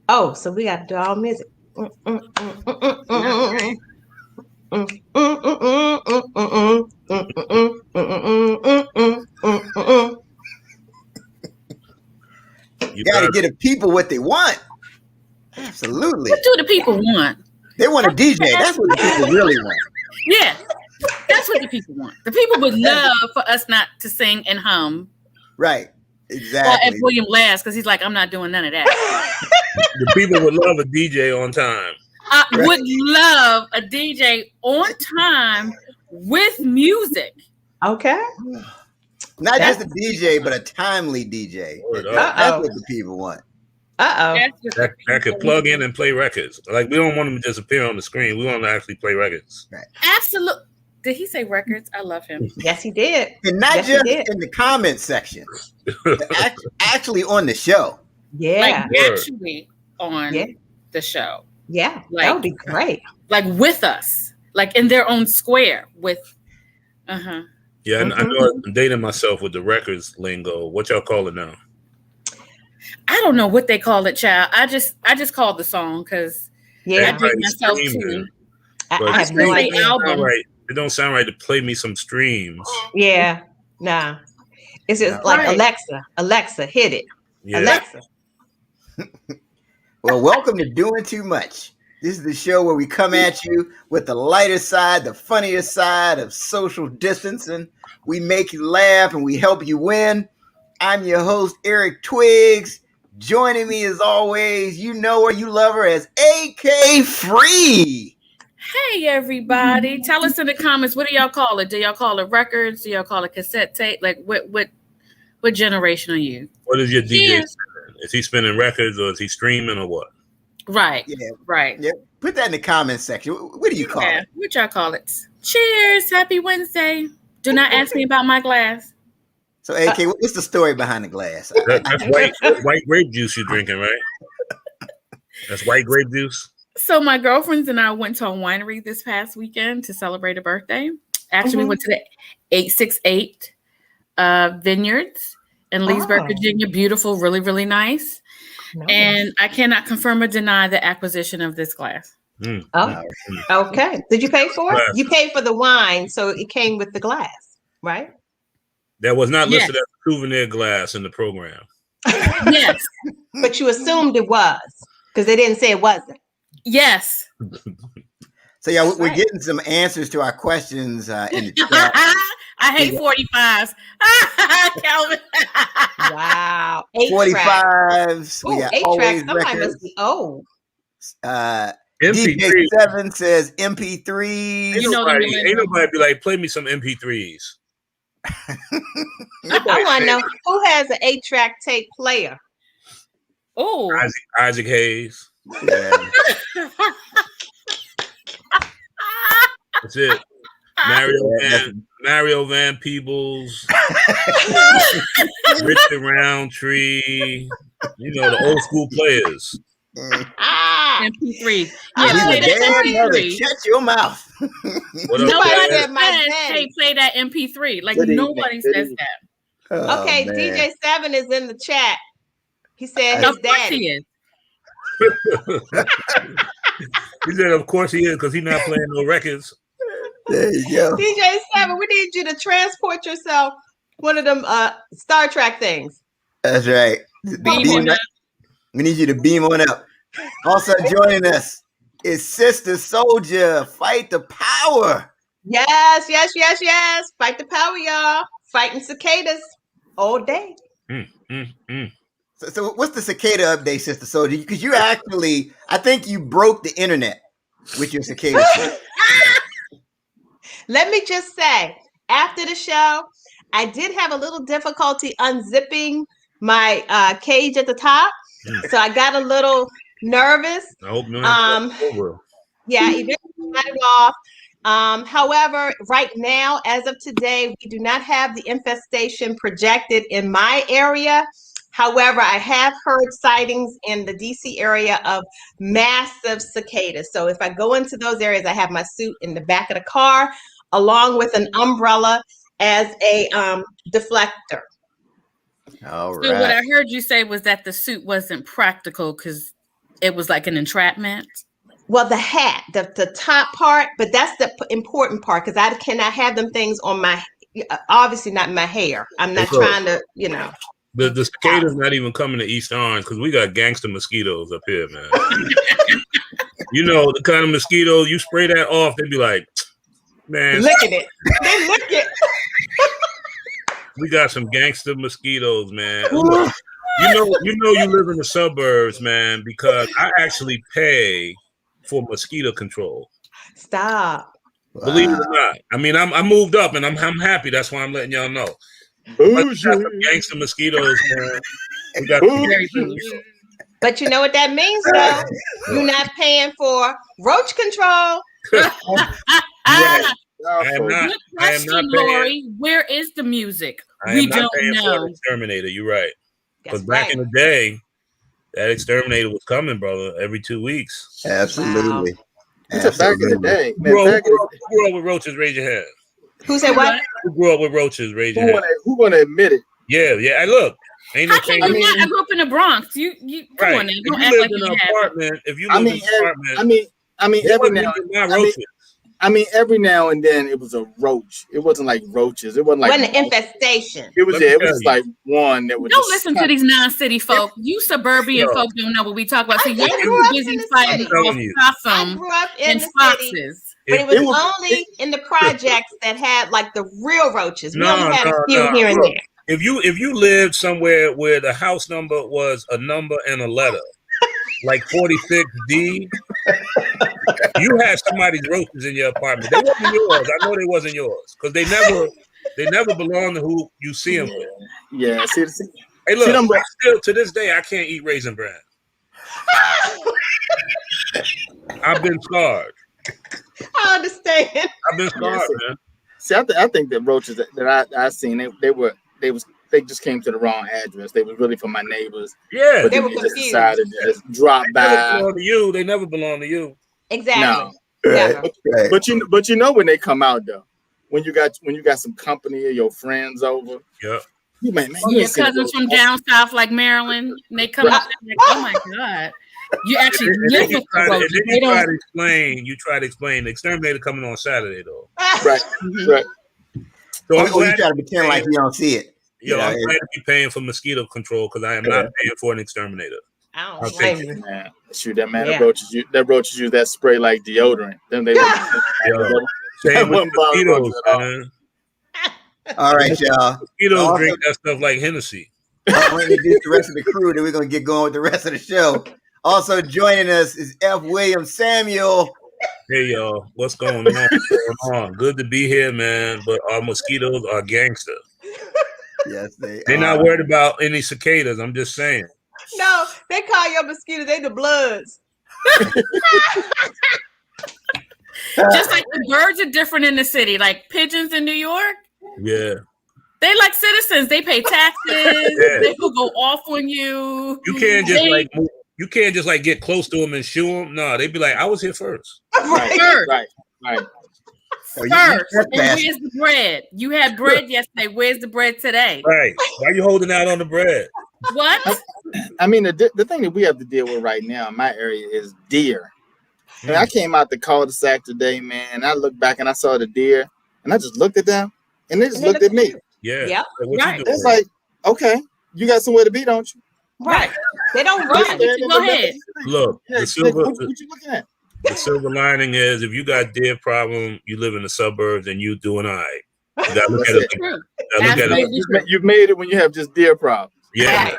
Oh, so we got to do all music. You Got to got get the people what they want. Absolutely. What do the people want? They want a DJ. That's what the people really want. Yeah, that's what the people want. The people would love for us not to sing and hum. Right. Well, Exactly. if William laughs because he's like, I'm not doing none of that. the people would love a DJ on time. I would love a DJ on time with music. Okay. Not just a DJ, but a timely DJ. That's what the people want. Uh-oh. That could plug in and play records. Like, we don't want them to just appear on the screen. We want them to actually play records. Right. Absolutely. Did he say records? I love him. Yes, he did. And not just in the comment section. Actually on the show. Yeah. Like actually on the show. Yeah. Like, that would be great. Like with us. Like in their own square with Yeah, I know I'm dating myself with the records lingo. What y'all call it now? I don't know what they call it, child. I just called the song because I did myself too. I have no idea. Album. Right. It don't sound right to play me some streams. Yeah. Nah. It's just like Alexa, hit it. Yeah. Alexa. Well, welcome to Doing Too Much. This is the show where we come at you with the lighter side, the funnier side of social distancing. We make you laugh and we help you win. I'm your host, Eric Twiggs. Joining me as always, you know her, you love her as AK Free. Hey, everybody. Tell us in the comments, what do y'all call it? Do y'all call it records? Do y'all call it cassette tape? Like, what generation are you? What is your DJ spinning? Is he spinning records or is he streaming or what? Right. Yeah. Right. Yeah. Put that in the comment section. What do you call it? What y'all call it? Cheers. Happy Wednesday. Do not ask me about my glass. So, AK, what's the story behind the glass? That's white grape juice you're drinking, right? That's white grape juice? So my girlfriends and I went to a winery this past weekend to celebrate a birthday. Actually, we went to the 868 Vineyards in Leesburg, Virginia. Beautiful, really, really nice. Nice. And I cannot confirm or deny the acquisition of this glass. Okay. Did you pay for it? You paid for the wine, so it came with the glass, right? That was not listed as a souvenir glass in the program. Yes. But you assumed it was because they didn't say it wasn't. Yes. So yeah, we're getting some answers to our questions in the chat. I hate 45s. Calvin. Wow. 45s. We got 8-tracks. Somebody must be old. DJ7 says MP3s. Ain't nobody be like, play me some MP3s. I want to know who has an 8-track tape player. Oh, Isaac Hayes. Yeah. That's it. Mario Van Peebles, Richard Roundtree, the old school players. MP3. MP3. Shut your mouth. Nobody said hey, play that MP3. Like nobody says that. Okay, man. DJ7 is in the chat. He said his daddy. He is. He said, of course he is, because he's not playing no records. There you go. DJ7, we need you to transport yourself one of them Star Trek things. That's right. We need you to beam on up. Also joining us is Sister Soldier. Fight the power. Yes. Fight the power, y'all. Fighting cicadas all day. So what's the cicada update, Sister Soldier? Because you actually, I think you broke the internet with your cicada. Let me just say, after the show, I did have a little difficulty unzipping my cage at the top. So I got a little nervous. I hope you don't have to over. Yeah, eventually got it off. However, right now, as of today, we do not have the infestation projected in my area. However, I have heard sightings in the DC area of massive cicadas. So if I go into those areas, I have my suit in the back of the car, along with an umbrella as a deflector. All right. So what I heard you say was that the suit wasn't practical because it was like an entrapment? Well, the hat, the top part, but that's the important part because I cannot have them things on my, obviously not my hair. I'm not trying to, The cicada's not even coming to East Orange because we got gangster mosquitoes up here, man. The kind of mosquitoes, you spray that off, they'd be like, man. Look at it. They look it. We got some gangster mosquitoes, man. Look, you live in the suburbs, man, because I actually pay for mosquito control. Stop. Believe it or not. I mean, I moved up and I'm happy. That's why I'm letting y'all know. We got some gangster mosquitoes, man. We got But you know what that means, though? You're not paying for roach control. I am not Lori, where is the music? We don't know. Exterminator, you're right. Because back in the day, that exterminator was coming, brother, every 2 weeks. Absolutely. Wow. Back in the day, man. Who grew up with roaches? Raise your hand. Who said what? Who grew up with roaches? Raise your hand. Who gonna admit it? Yeah. Hey, look. Ain't no I grew up in the Bronx. You come on now. Don't act like you apartment. If you live in an apartment, every now and then it was a roach. It wasn't like roaches. It wasn't like an infestation. It was like one that was. Don't listen to these non-city folk. You suburban folk don't know what we talk about. So you're too busy fighting possum and foxes. But it was only in the projects that had like the real roaches. We only had a few here and there. If you lived somewhere where the house number was a number and a letter, like 46D, you had somebody's roaches in your apartment. They wasn't yours. I know they wasn't yours because they never belong to who you see them with. Yeah. Hey, look, still to this day I can't eat Raisin Bran. I've been scarred. I understand. I've been scarred, man. See, I think the roaches that I seen they just came to the wrong address. They were really for my neighbors. Yeah, but they were just confused. decided to just drop by. They never belong to you. Exactly. No. Right. But you know when they come out though, when you got some company or your friends over. Yeah. Man, your cousins from down south like Maryland, and they come up and like, oh my God. You actually live with the roaches. You try to explain the exterminator coming on Saturday though. Right. So you try to pretend like you don't see it. I'm glad to be paying for mosquito control because I am not paying for an exterminator. I don't blame you. Man. Shoot, that man, that roaches use that spray like deodorant. Then they same with mosquitoes, man. All right, y'all. Mosquitoes drink that stuff like Hennessy. I'm going to introduce the rest of the crew, then we're going to get going with the rest of the show. Also joining us is F. William Samuel. Hey, y'all. What's going on? Good to be here, man. But our mosquitoes are gangster. Yes, they're not worried about any cicadas. I'm just saying. No, they call your mosquitoes, they the Bloods. Just like the birds are different in the city, like pigeons in New York. Yeah. They like citizens. They pay taxes. They will go off on you. You can't just like get close to them and shoo them. No, they'd be like, I was here first. Right. First, and where's the bread? You had bread yesterday. Where's the bread today? Right. Why are you holding out on the bread? What? I mean, the thing that we have to deal with right now in my area is deer. And I came out the cul-de-sac today, man, and I looked back and I saw the deer, and I just looked at them, and they just looked at me. Yeah. Yep. Right. It's like, okay, you got somewhere to be, don't you? Right. They don't run. Go ahead. Look, what you looking at? The silver lining is if you got deer problem, you live in the suburbs and you doing all right. You gotta look at it. You've made it when you have just deer problems. Yeah. Right.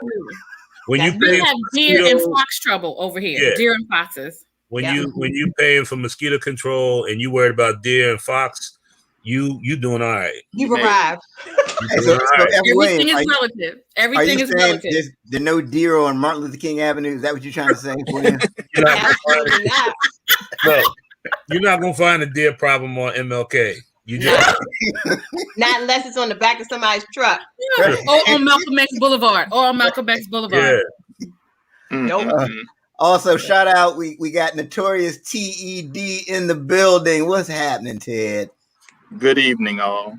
When you we have deer and fox trouble over here. Yeah. Deer and foxes. When you paying for mosquito control and you worried about deer and fox, you doing all right. You've arrived. Everything is relative. Everything is relative. There's no deer on Martin Luther King Avenue. Is that what you're trying to say? You're not gonna find a deer problem on MLK. You just not unless it's on the back of somebody's truck. Or on Malcolm X Boulevard. Yeah. Nope. Also, shout out, we got Notorious TED in the building. What's happening, Ted? Good evening, all.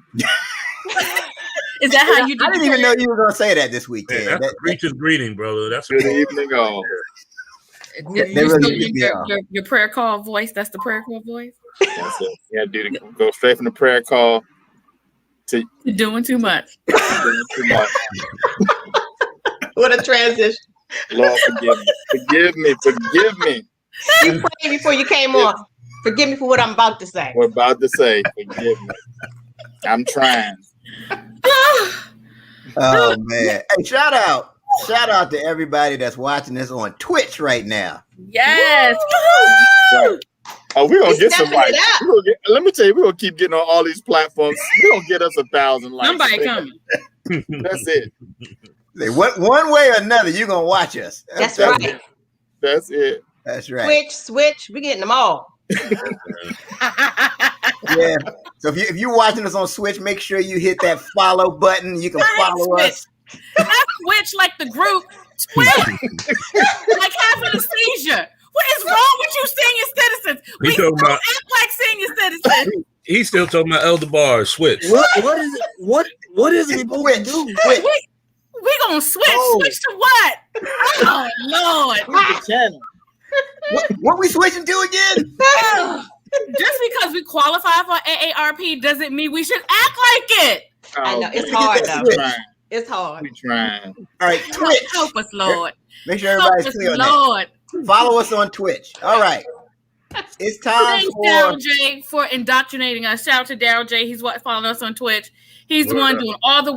Is that how you do? I didn't even know you were going to say that this week, Ted. That's a preacher's greeting, brother. That's good evening, all. They You're really still get in me off. your prayer call voice. That's the prayer call voice. That's it. Yeah, dude, go straight from the prayer call to You're doing too much. doing too much. What a transition. Lord, forgive me. Forgive me. Forgive me. You prayed before you came on. Forgive me for what I'm about to say. We're about to say, forgive me. I'm trying. Oh man! Hey, shout out to everybody that's watching this on Twitch right now. Yes. Right. Oh, we're gonna He's get some stepping it likes. up. Let me tell you, we're gonna keep getting on all these platforms. We're gonna get us 1,000 likes. Somebody coming. That's it. One way or another, you're gonna watch us. That's right. it. That's it. That's right. Twitch, Switch, we're getting them all. Yeah. So if you're watching us on Switch, make sure you hit that follow button. You can follow us. Not Twitch like the group. Twitch. Like having a seizure. What is wrong with you, senior citizens? We don't act like senior citizens. He's still talking about Elder Bars. Switch. What is it? What is it supposed to do? Switch. We gonna switch. Oh. Switch to what? Oh Lord. Where's the channel? What we switching to again? Just because we qualify for AARP doesn't mean we should act like it. I know, it's okay. hard Get that though. switch. Trying. It's hard. We trying. All right, Twitch. Help us, Lord. Make sure Help everybody's us, clear on that. Lord. Follow us on Twitch. All right. It's time Thanks, for Daryl J, for indoctrinating us. Shout out to Daryl J. He's following us on Twitch. He's the one doing all the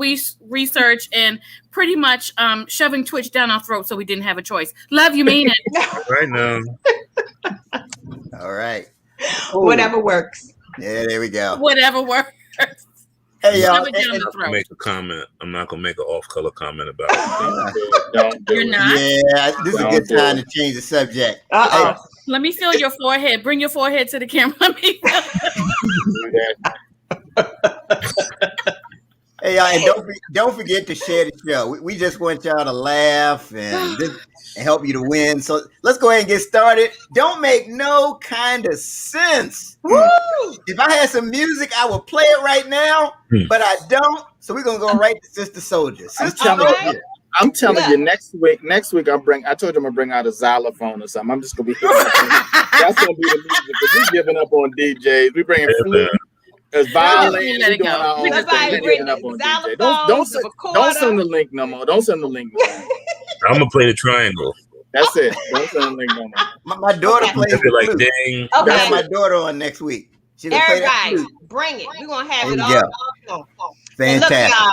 research and pretty much shoving Twitch down our throat so we didn't have a choice. Love you, mean it. Right now. All right. Whatever works. Yeah, there we go. Whatever works. Hey y'all. Shove it down the I'll throat. make a comment. I'm not gonna make an off-color comment about it. Don't do You're it. not? Yeah, this is a good time to change the subject. Uh-oh. Let me feel your forehead. Bring your forehead to the camera. Let me feel Hey y'all, and don't forget to share the show. We just want y'all to laugh and help you to win. So let's go ahead and get started. Don't make no kind of sense. Woo! If I had some music, I would play it right now, but I don't. So we're gonna go right to Sister Soldier. Sister telling you. Soldier. I'm telling Yeah. you, next week I told you I'm gonna bring out a xylophone or something. I'm just gonna be that's gonna be the music because we giving up on DJs. We bringing flute, it's violin, let we it doing go. our own Let's thing. We bring giving up the on xylophone, DJs. Don't the don't send the link no more. Don't send the link no more. I'm gonna play the triangle. That's it. Don't send the link no more. My daughter Okay. plays It'll be the like flute. ding. I Okay. have my daughter on next week. She can play that Everybody, flute. bring it. We're gonna have There it you all. go. And look, Fantastic. y'all,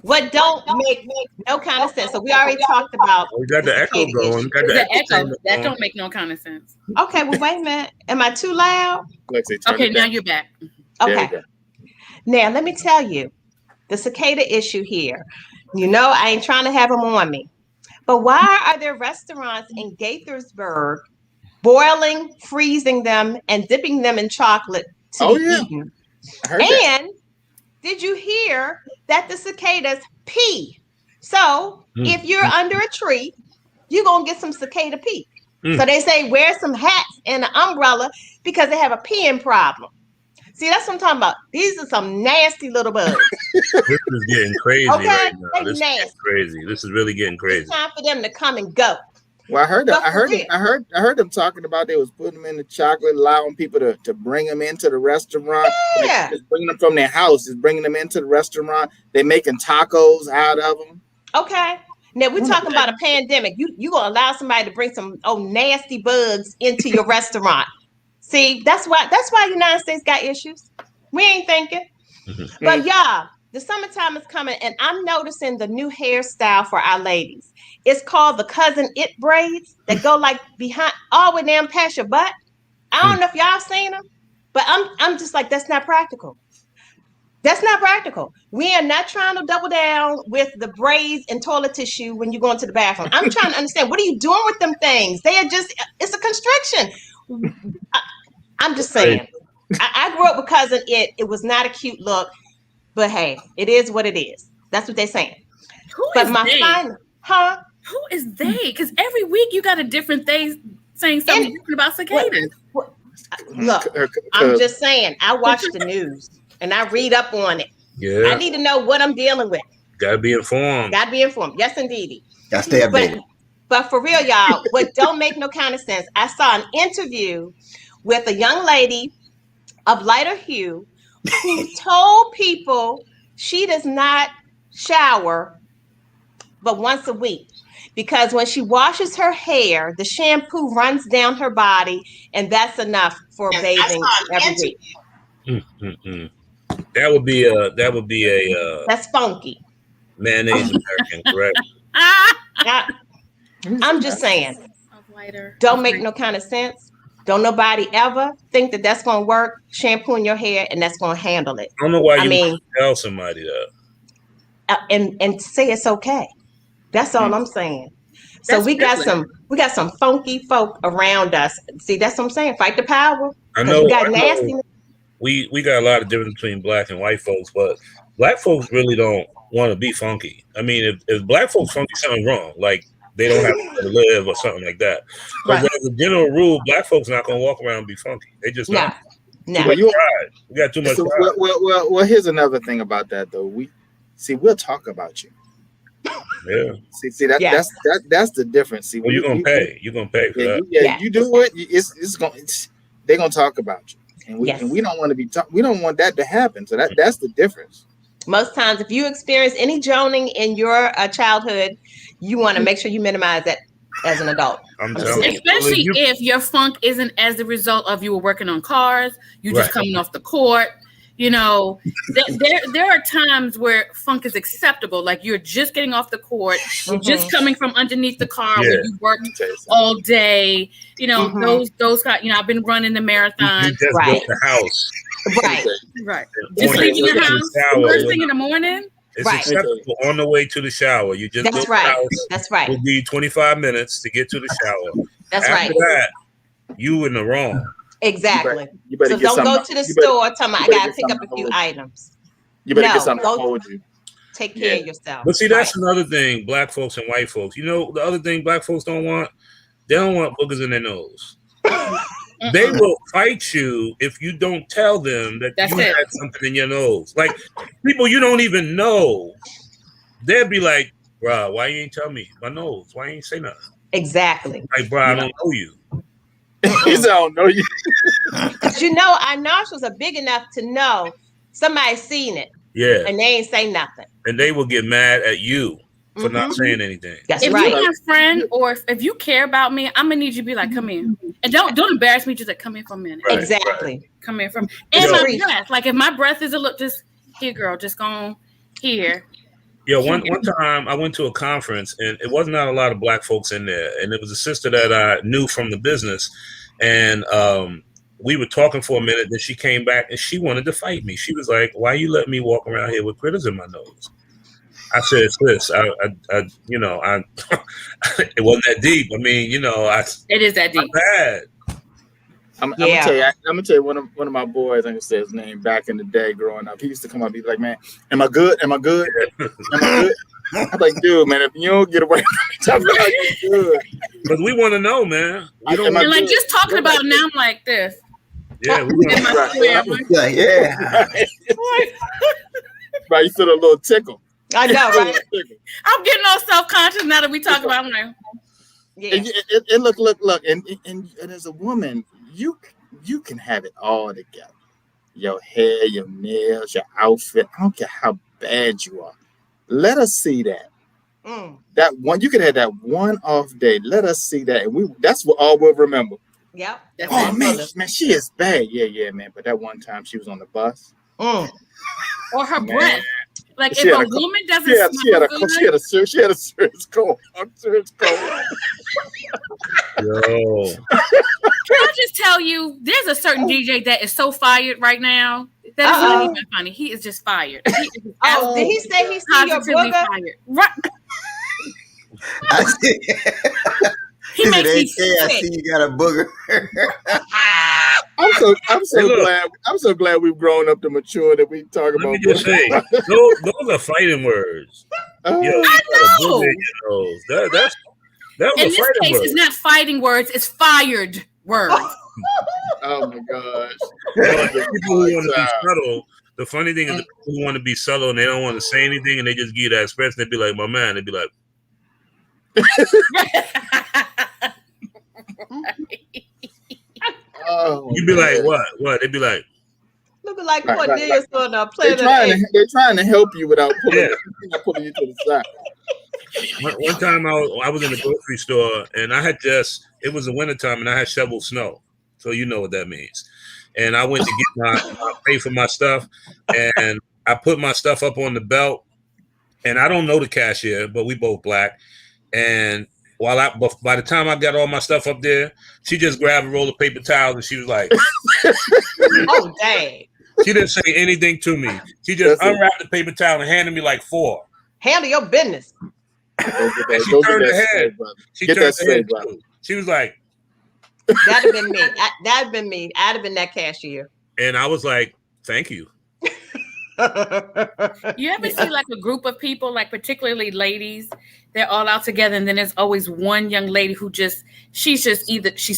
what don't make no kind of sense. So we already talked about We got the echo cicada going. We issue. got the the echo echo. chamber That going. don't make no kind of sense. Okay, well, wait a minute. Am I too loud? Lexi, turn Okay, it now down. you're back. There you Okay. go. Now, let me tell you, the cicada issue here. You know, I ain't trying to have them on me. But why are there restaurants in Gaithersburg boiling, freezing them, and dipping them in chocolate to Oh, be yeah. eaten? I heard that. And did you hear that the cicadas pee? So if you're under a tree, you're going to get some cicada pee. So they say wear some hats and an umbrella because they have a peeing problem. See, that's what I'm talking about. These are some nasty little bugs. This is getting crazy Okay, right now. they This is nasty. getting crazy. This is really getting crazy. It's time for them to come and go. Well, I heard But I heard for them, I heard them talking about they was putting them in the chocolate, allowing people to bring them into the restaurant. Yeah. Just bringing them from their house, just bringing them into the restaurant. They making tacos out of them. Okay. Now we're talking about a pandemic. You gonna allow somebody to bring some nasty bugs into your restaurant? See, that's why the United States got issues. We ain't thinking. But y'all, the summertime is coming, and I'm noticing the new hairstyle for our ladies. It's called the cousin it braids that go like behind all the way down past your butt. I don't know if y'all seen them, but I'm just like, that's not practical. That's not practical. We are not trying to double down with the braids and toilet tissue when you go into the bathroom. I'm trying to understand, what are you doing with them things? They are just, it's a constriction. I'm just saying. I grew up with cousin it. It was not a cute look, but hey, it is what it is. That's what they're saying. Who But is my they? final, huh? Who is they? Because every week you got a different thing saying something different about cicadas. Look, I'm just saying, I watch the news and I read up on it. Yeah. I need to know what I'm dealing with. Gotta be informed. Got to be informed. Yes, indeed. Gotta stay updated. But for real, y'all, what don't make no kind of sense. I saw an interview with a young lady of lighter hue who told people she does not shower but once a week because when she washes her hair, the shampoo runs down her body, and that's enough for bathing every week. Mm-mm-mm. That would be a That's funky. mayonnaise American, correct? I'm just saying, Lighter. don't make no kind of sense. Don't nobody ever think that that's going to work, shampooing your hair, and that's going to handle it. I don't know why you would tell somebody that. And say it's okay. That's all I'm saying. So we got some funky folk around us. See, that's what I'm saying. Fight the power. I know. We got nasty. We got a lot of difference between black and white folks, but black folks really don't want to be funky. I mean, if black folks funky, something wrong. Like they don't have to live or something like that. But as a general rule, black folks not gonna walk around and be funky. They just not. No. We got too much pride. Well, here's another thing about that though. We'll talk about you. Yeah. See that's the difference. See, well, you're gonna pay. You're gonna pay for that. You do it. They're gonna talk about you, and we don't want to be. We don't want that to happen. So that's the difference. Most times, if you experience any joning in your childhood, you want to make sure you minimize that as an adult. I'm telling you. Especially if your funk isn't as the result of you were working on cars, you just coming off the court. You know, there are times where funk is acceptable. Like you're just getting off the court, you're just coming from underneath the car where you worked all day. You know, those guys. You know, I've been running the marathon. You just built the house. Right. Just leaving your house first thing in the morning. It's acceptable on the way to the shower. You just built the house. That's right. It'll be 25 minutes to get to the shower. That's After that, you in the wrong. Exactly. You better so don't go to the store. Tell me I gotta pick up a few items. You better get something to hold you. Take care of yourself. But see, that's another thing. Black folks and white folks. You know, the other thing black folks don't want. They don't want boogers in their nose. They will fight you if you don't tell them that you had something in your nose. Like people you don't even know, they'll be like, "Bro, why you ain't tell me my nose? Why you ain't say nothing?" Exactly. Like, bro, I don't know you. He said, "I don't know you." But you know, our nostrils are big enough to know somebody's seen it. Yeah. And they ain't say nothing. And they will get mad at you for not saying anything. That's if you have a friend or if you care about me, I'm gonna need you to be like, come here. And don't embarrass me, just like come here for a minute. Right, exactly. Come here from and my breath. Like if my breath is a look, just here, girl, just go here. Yeah, one time I went to a conference and it was not a lot of black folks in there. And it was a sister that I knew from the business. And we were talking for a minute. Then she came back and she wanted to fight me. She was like, "Why you let me walk around here with critters in my nose?" I said, "Sis, I it wasn't that deep. I mean, it is that deep. Bad." I'm gonna tell you one of my boys, I can say his name, back in the day growing up. He used to come up, he'd be like, "Man, am I good? Am I good? Am I good?" I'm like, "Dude, man, if you don't get away from me, I'm good." Because we want to know, man. And like just talking about it now, I'm like this. Yeah, Right, you feel a little tickle. I know, right? I'm getting all self-conscious now that we talk about. I'm like, yeah. And look, and as a woman, you can have it all together. Your hair, your nails, your outfit. I don't care how bad you are. Let us see that. That one, you can have that one off day. Let us see that, and that's what all we'll remember. Yep. Oh man, she is bad. Yeah, man. But that one time she was on the bus. Or her breath. Like if a woman doesn't smell good, she had a serious cold. Yo. Can I just tell you, there's a certain DJ that is so fired right now. That is not even funny. He is just fired. Did he say he's positively fired? Right. He makes me sick. I see you got a booger. I'm so glad we've grown up to mature that we talk about. Let me just say, those are fighting words. I know. That was in this case, it's not fighting words; it's fired words. Oh my gosh! People who want to be subtle. The funny thing is, the people who want to be subtle and they don't want to say anything, and they just give that expression. They'd be like, "My man," they'd be like, Oh, You'd be like, what? What? They'd be like, Looking like Right, right, Cornelius on a they're Planet of the trying Apes. to they're trying to help you without yeah. pulling you to the side. One time I was in the grocery store and it was the wintertime and I had shoveled snow. So you know what that means. And I went to get pay for my stuff and I put my stuff up on the belt and I don't know the cashier, but we both black. And by the time I got all my stuff up there, she just grabbed a roll of paper towels and she was like, Oh, dang. she didn't say anything to me. She just unwrapped the paper towel and handed me like 4. Handle your business. And she turned her head. She turned her head too. She was like, That'd have been me. That'd have been me. I'd have been that cashier. and I was like, thank you. You ever see like a group of people, like particularly ladies, they're all out together, and then there's always one young lady who she's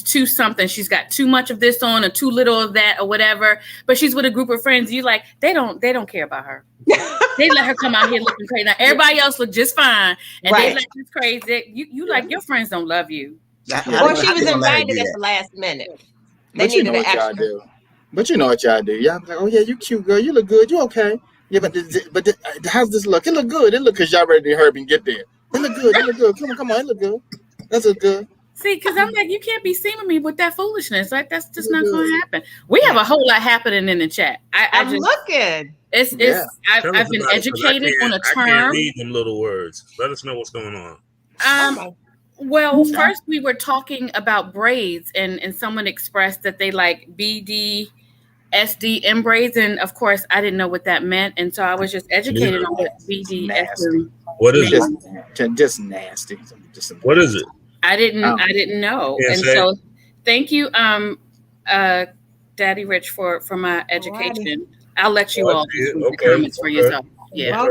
too something. She's got too much of this on or too little of that or whatever. But she's with a group of friends. You like they don't care about her. They let her come out here looking crazy. Now everybody else look just fine, and they like this crazy. You like your friends don't love you. Or she was invited at the last minute. They needed an extra. But you know what y'all do. Y'all be like, oh yeah, you cute girl. You look good. You okay. Yeah, but how's this look? It look good. It look because y'all ready to hurry and get there. It look good. It look good. Come on. It look good. That's look good. See, because I'm like, you can't be seeing me with that foolishness. Like, that's just not going to happen. We have a whole lot happening in the chat. I'm looking. I've been educated on a term. I can't read them little words. Let us know what's going on. Well, first we were talking about braids, and someone expressed that they like BDSM braids, and of course I didn't know what that meant, and so I was just educated on what BDSM. What is it? Just nasty. What is it? I didn't know, and so thank you, Daddy Rich, for my education. I'll let you all do the comments for yourself. Yeah.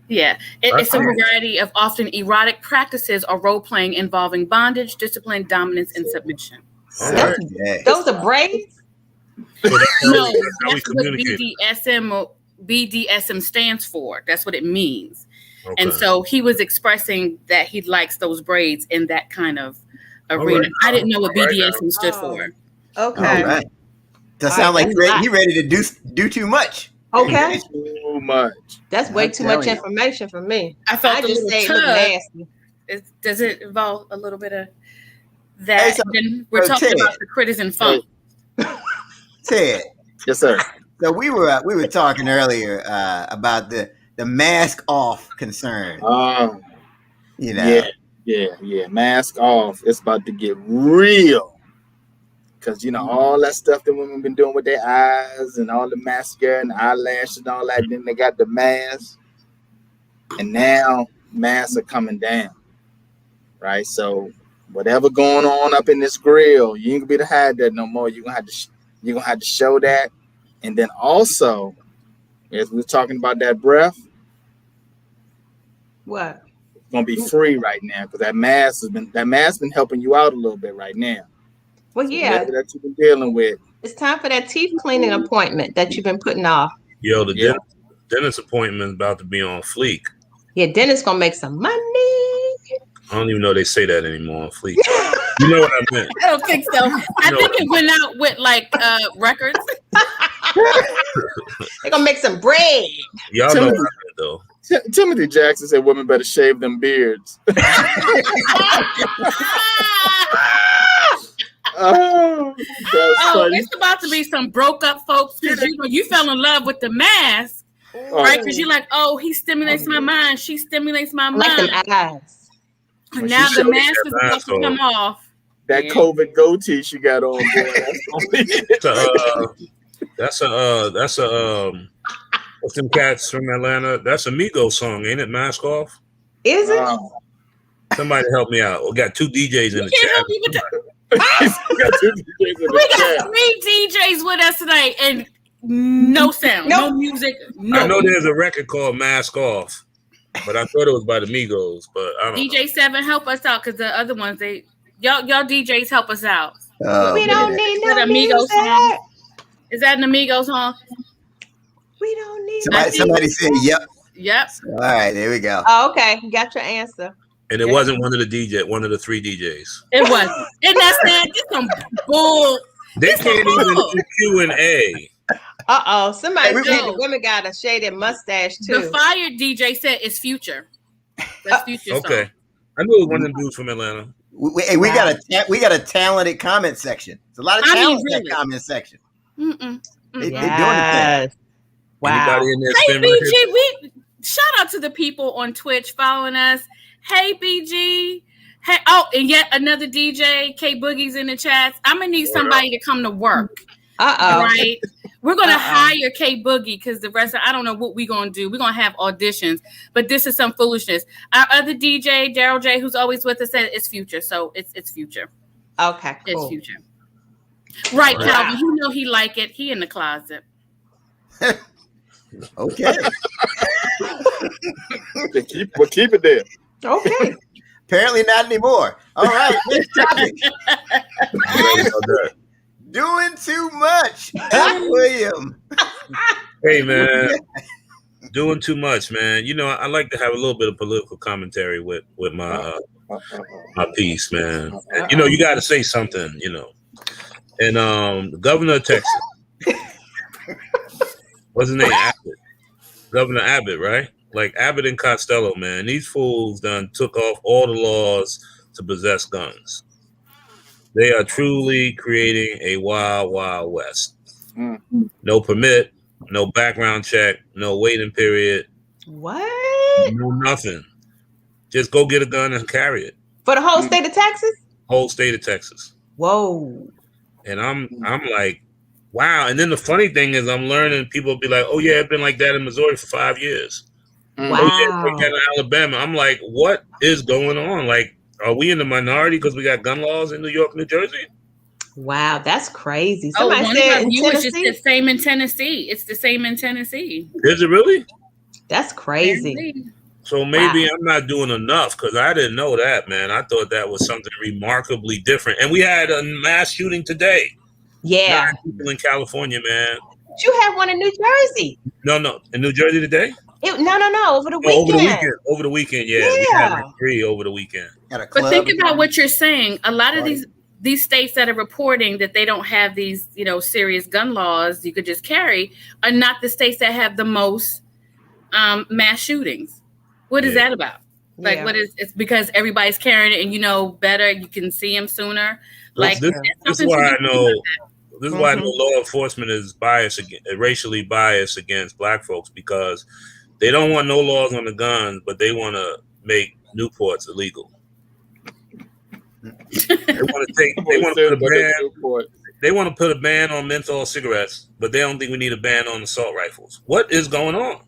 Yeah, it's a variety of often erotic practices or role playing involving bondage, discipline, dominance, and submission. Those are braids? No, that's what BDSM stands for. That's what it means. Okay. And so he was expressing that he likes those braids in that kind of arena. Right. I didn't know what BDSM stood for. Okay. All right. That sounds like he ready to do too much. Okay. Too much. That's way too much information for me. I just say it looked nasty. Does it involve a little bit of that? Hey, then we're talking about the critters and funk. Ted. Yes, sir. So we were talking earlier about the mask off concern. Yeah. Mask off. It's about to get real. Because, all that stuff that women been doing with their eyes and all the mascara and the eyelashes and all that, then they got the mask. And now masks are coming down, right? So whatever going on up in this grill, you ain't gonna be able to hide that no more. You're gonna have to show that. And then also, as we're talking about that breath, what? It's gonna be free right now because that mask been helping you out a little bit right now. Well, yeah, that you've been dealing with. It's time for that teeth cleaning appointment that you've been putting off. Yo, the dentist appointment is about to be on fleek. Yeah, dentist gonna make some money. I don't even know they say that anymore on fleek. You know what I meant? I don't think so. I think it went out with records. They're gonna make some bread. Y'all know what I meant, though. Timothy Jackson said women better shave them beards. It's about to be some broke up folks because you fell in love with the mask, right? Because you're like, he stimulates my mind, she stimulates my mind. Eyes. Now the mask is about to come off. That COVID goatee she got on, boy. That's what's them cats from Atlanta? That's a Migos song, ain't it? Mask Off. Is it? Somebody help me out. We got 2 DJs in the chat. We got 3 DJs with us tonight and no sound, no music. I know there's a record called Mask Off, but I thought it was by the Migos. But I don't DJ 7, help us out because the other ones, y'all DJs help us out. We don't need no Amigos song. Is that an Amigos song? We don't need. Somebody said, "Yep." Yep. All right, there we go. Oh, okay, you got your answer. And it wasn't one of the 3 DJs. It wasn't. And that's that. It's some bull. They can't even do Q&A. Somebody Hey, said the women got a shaded mustache too. The fired DJ said it's Future. That's Future. Okay. I knew it was one of them dudes from Atlanta. We got a talented comment section. It's a lot of talent in that comment section. They're doing it. Wow. Anybody in there Hey, spinning BG, shout out to the people on Twitch following us. Hey, BG. Hey, and yet another DJ, K Boogie's in the chats. I'm gonna need somebody to come to work. Right? We're gonna hire K Boogie because the rest I don't know what we're gonna do. We're gonna have auditions, but this is some foolishness. Our other DJ, Daryl J, who's always with us, said it's Future, so it's Future. Okay, cool. It's Future. Right, Calvin. You know he like it. He in the closet. Okay. We'll keep it there. Okay. Apparently not anymore. All right, next topic. Doing too much. William. Hey, man. Doing too much, man. You know, I like to have a little bit of political commentary with my my piece, man. And, you know, you got to say something, you know. And the governor of Texas, what's his name? Abbott. Governor Abbott, right? Like Abbott and Costello, man. These fools done took off all the laws to possess guns. They are truly creating a wild, wild west. No permit, no background check, no waiting period. What? No nothing. Just go get a gun and carry it. For the whole state of Texas? Whole state of Texas. Whoa. And I'm like, wow. And then the funny thing is I'm learning people be like, oh yeah, it's been like that in Missouri for 5 years. Wow. Oh yeah, it's like that in Alabama. I'm like, what is going on? Like, are we in the minority because we got gun laws in New York, New Jersey? Wow, that's crazy. Somebody said in you was just Tennessee? the same in Tennessee. It's the same in Tennessee. Is it really? That's crazy. Tennessee. So maybe I'm not doing enough because I didn't know that, man. I thought that was something remarkably different. And we had a mass shooting today. Yeah. 9 people in California, man. You had one in New Jersey. No. In New Jersey today? No. Over the weekend. Over the weekend, yeah. We had like 3 over the weekend. But think about what you're saying. A lot of these states that are reporting that they don't have these, you know, serious gun laws you could just carry are not the states that have the most mass shootings. What is that about? Like, it's because everybody's carrying it and you know better, you can see them sooner. Like, this is why I know. This is why I know law enforcement is racially biased against Black folks because they don't want no laws on the guns, but they want to make Newports illegal. They want to put a ban on menthol cigarettes, but they don't think we need a ban on assault rifles. What is going on?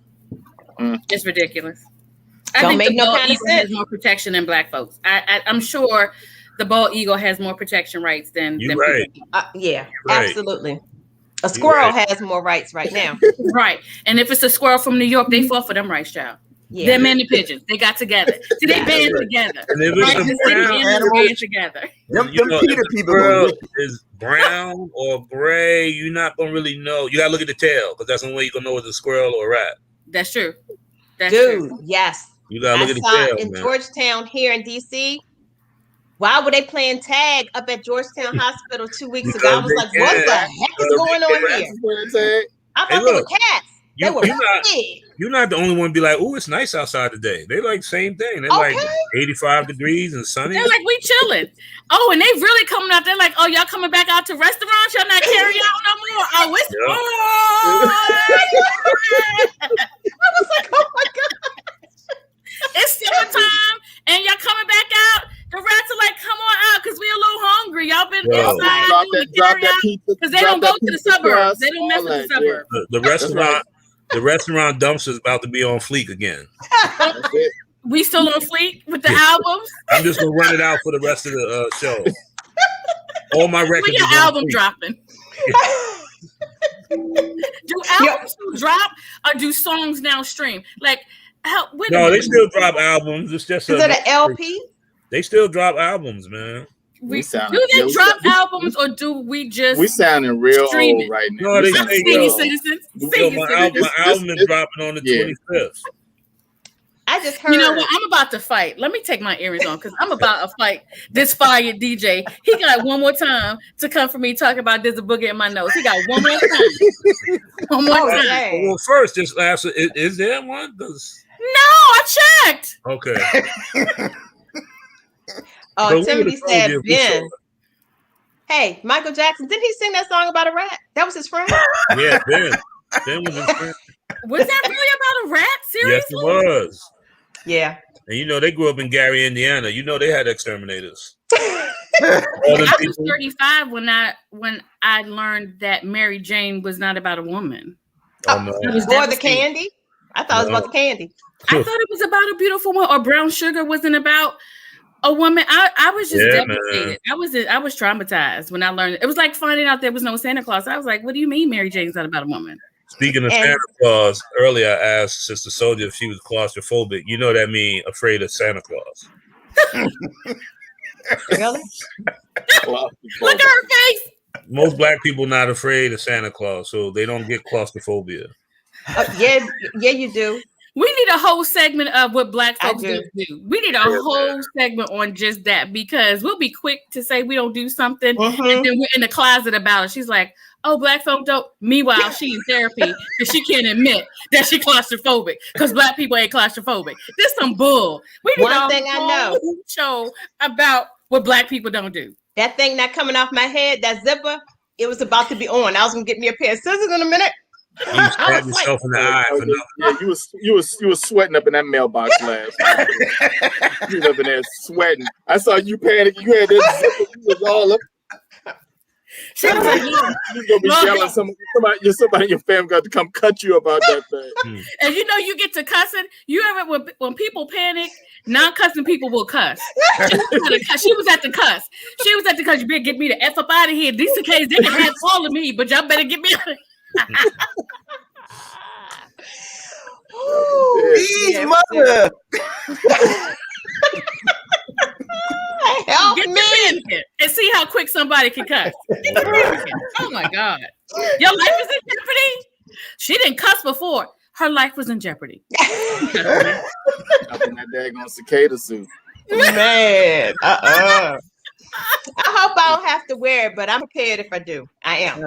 It's ridiculous. Don't make no kind of sense. Has more protection than Black folks. I'm sure the bald eagle has more protection rights than. Right. Yeah, right. Absolutely. A squirrel has more rights right now. Right. And if it's a squirrel from New York, they fought for them rights, child. Yeah. Them and the pigeons, they got together. See, they band together. And if it's together. Them Peter people is brown or gray, you're not gonna really know. You gotta look at the tail because that's the only way you gonna know it's a squirrel or a rat. That's true. Yes. You gotta look at the tail. In Georgetown here in DC. Why were they playing tag up at Georgetown Hospital 2 weeks ago? I was like, what the heck is going on here? I thought they were cats. They were big. You're not the only one to be like, oh, it's nice outside today. They like the same thing. They're like 85 degrees and sunny. They're like, we chilling. Oh, and they really coming out. They're like, oh, y'all coming back out to restaurants? Y'all not carrying out no more? Oh, it's I was like, oh my God. It's summertime and y'all coming back out. The rats are like, come on out because we a little hungry. Y'all been inside doing the carry out because they don't go to the suburbs. They don't mess with the suburbs. The restaurant dumps is about to be on fleek again. We still on fleek with the albums. I'm just gonna run it out for the rest of the show. All my records. When your album dropping? Do albums still drop or do songs now stream? Like, no, they still drop albums. It's just is it an LP? They still drop albums, man. Do they drop albums or do we just? We sounding real old right now. No, they say, senior citizens. My album is dropping on the 25th. I just heard. You know what? I'm about to fight. Let me take my earrings on because I'm about to fight this fired DJ. He got one more time to come for me talking about there's a booger in my nose. He got one more time. One more time. dang. Well, first, just ask, is there one? No, I checked. Okay. Oh, But we Timothy would've told said, you if we Ben. saw Hey, Michael Jackson, didn't he sing that song about a rat? That was his friend? it. Yeah, Ben was his friend. Was that really about a rat? Seriously? Yes, it was. Yeah. And you know, they grew up in Gary, Indiana. You know, they had exterminators. All I them was people. 35 when I learned that Mary Jane was not about a woman. Oh, no. I was Or the devastated. candy? I thought it was about the candy. I thought it was about a beautiful woman, or brown sugar wasn't about a woman. I was just devastated. Man. I was traumatized when I learned. It was like finding out there was no Santa Claus. I was like, what do you mean Mary Jane's not about a woman? Speaking of And- Santa Claus, earlier I asked Sister Soldier if she was claustrophobic. You know that mean afraid of Santa Claus. Really? Look at her face. Most black people not afraid of Santa Claus, so they don't get claustrophobia. Yeah, you do. We need a whole segment of what black folks do. don't do. We need a whole segment on just that because we'll be quick to say we don't do something, Mhm. and then we're in the closet about it. She's like, "Oh, black folk don't." Meanwhile, she in therapy because she can't admit that she claustrophobic because black people ain't claustrophobic. This some bull. We need One a thing I know. whole show about what black people don't do. That thing not coming off my head, that zipper, it was about to be on. I was gonna get me a pair of scissors in a minute. You stab yourself in the eye for nothing. Yeah, you was sweating up in that mailbox last night. You was up in there sweating. I saw you panicking. You had that zipper. You was all up. She was like, You was gonna be yelling. Somebody in your family got to come cut you about that thing. and you know you get to cussing. You ever when people panic, non-cussing people will cuss. She was at the cuss. She was at the cuss. You better get me the F up out of here. These case they can have all of me, but y'all better get me out of Please, mother. Help Get me. the mannequin and see how quick somebody can cuss. Get the mannequin. Oh my God. Your life is in jeopardy. She didn't cuss before. Her life was in jeopardy. Up in that daggone cicada suit. Man. I hope I don't have to wear it, but I'm prepared if I do. I am.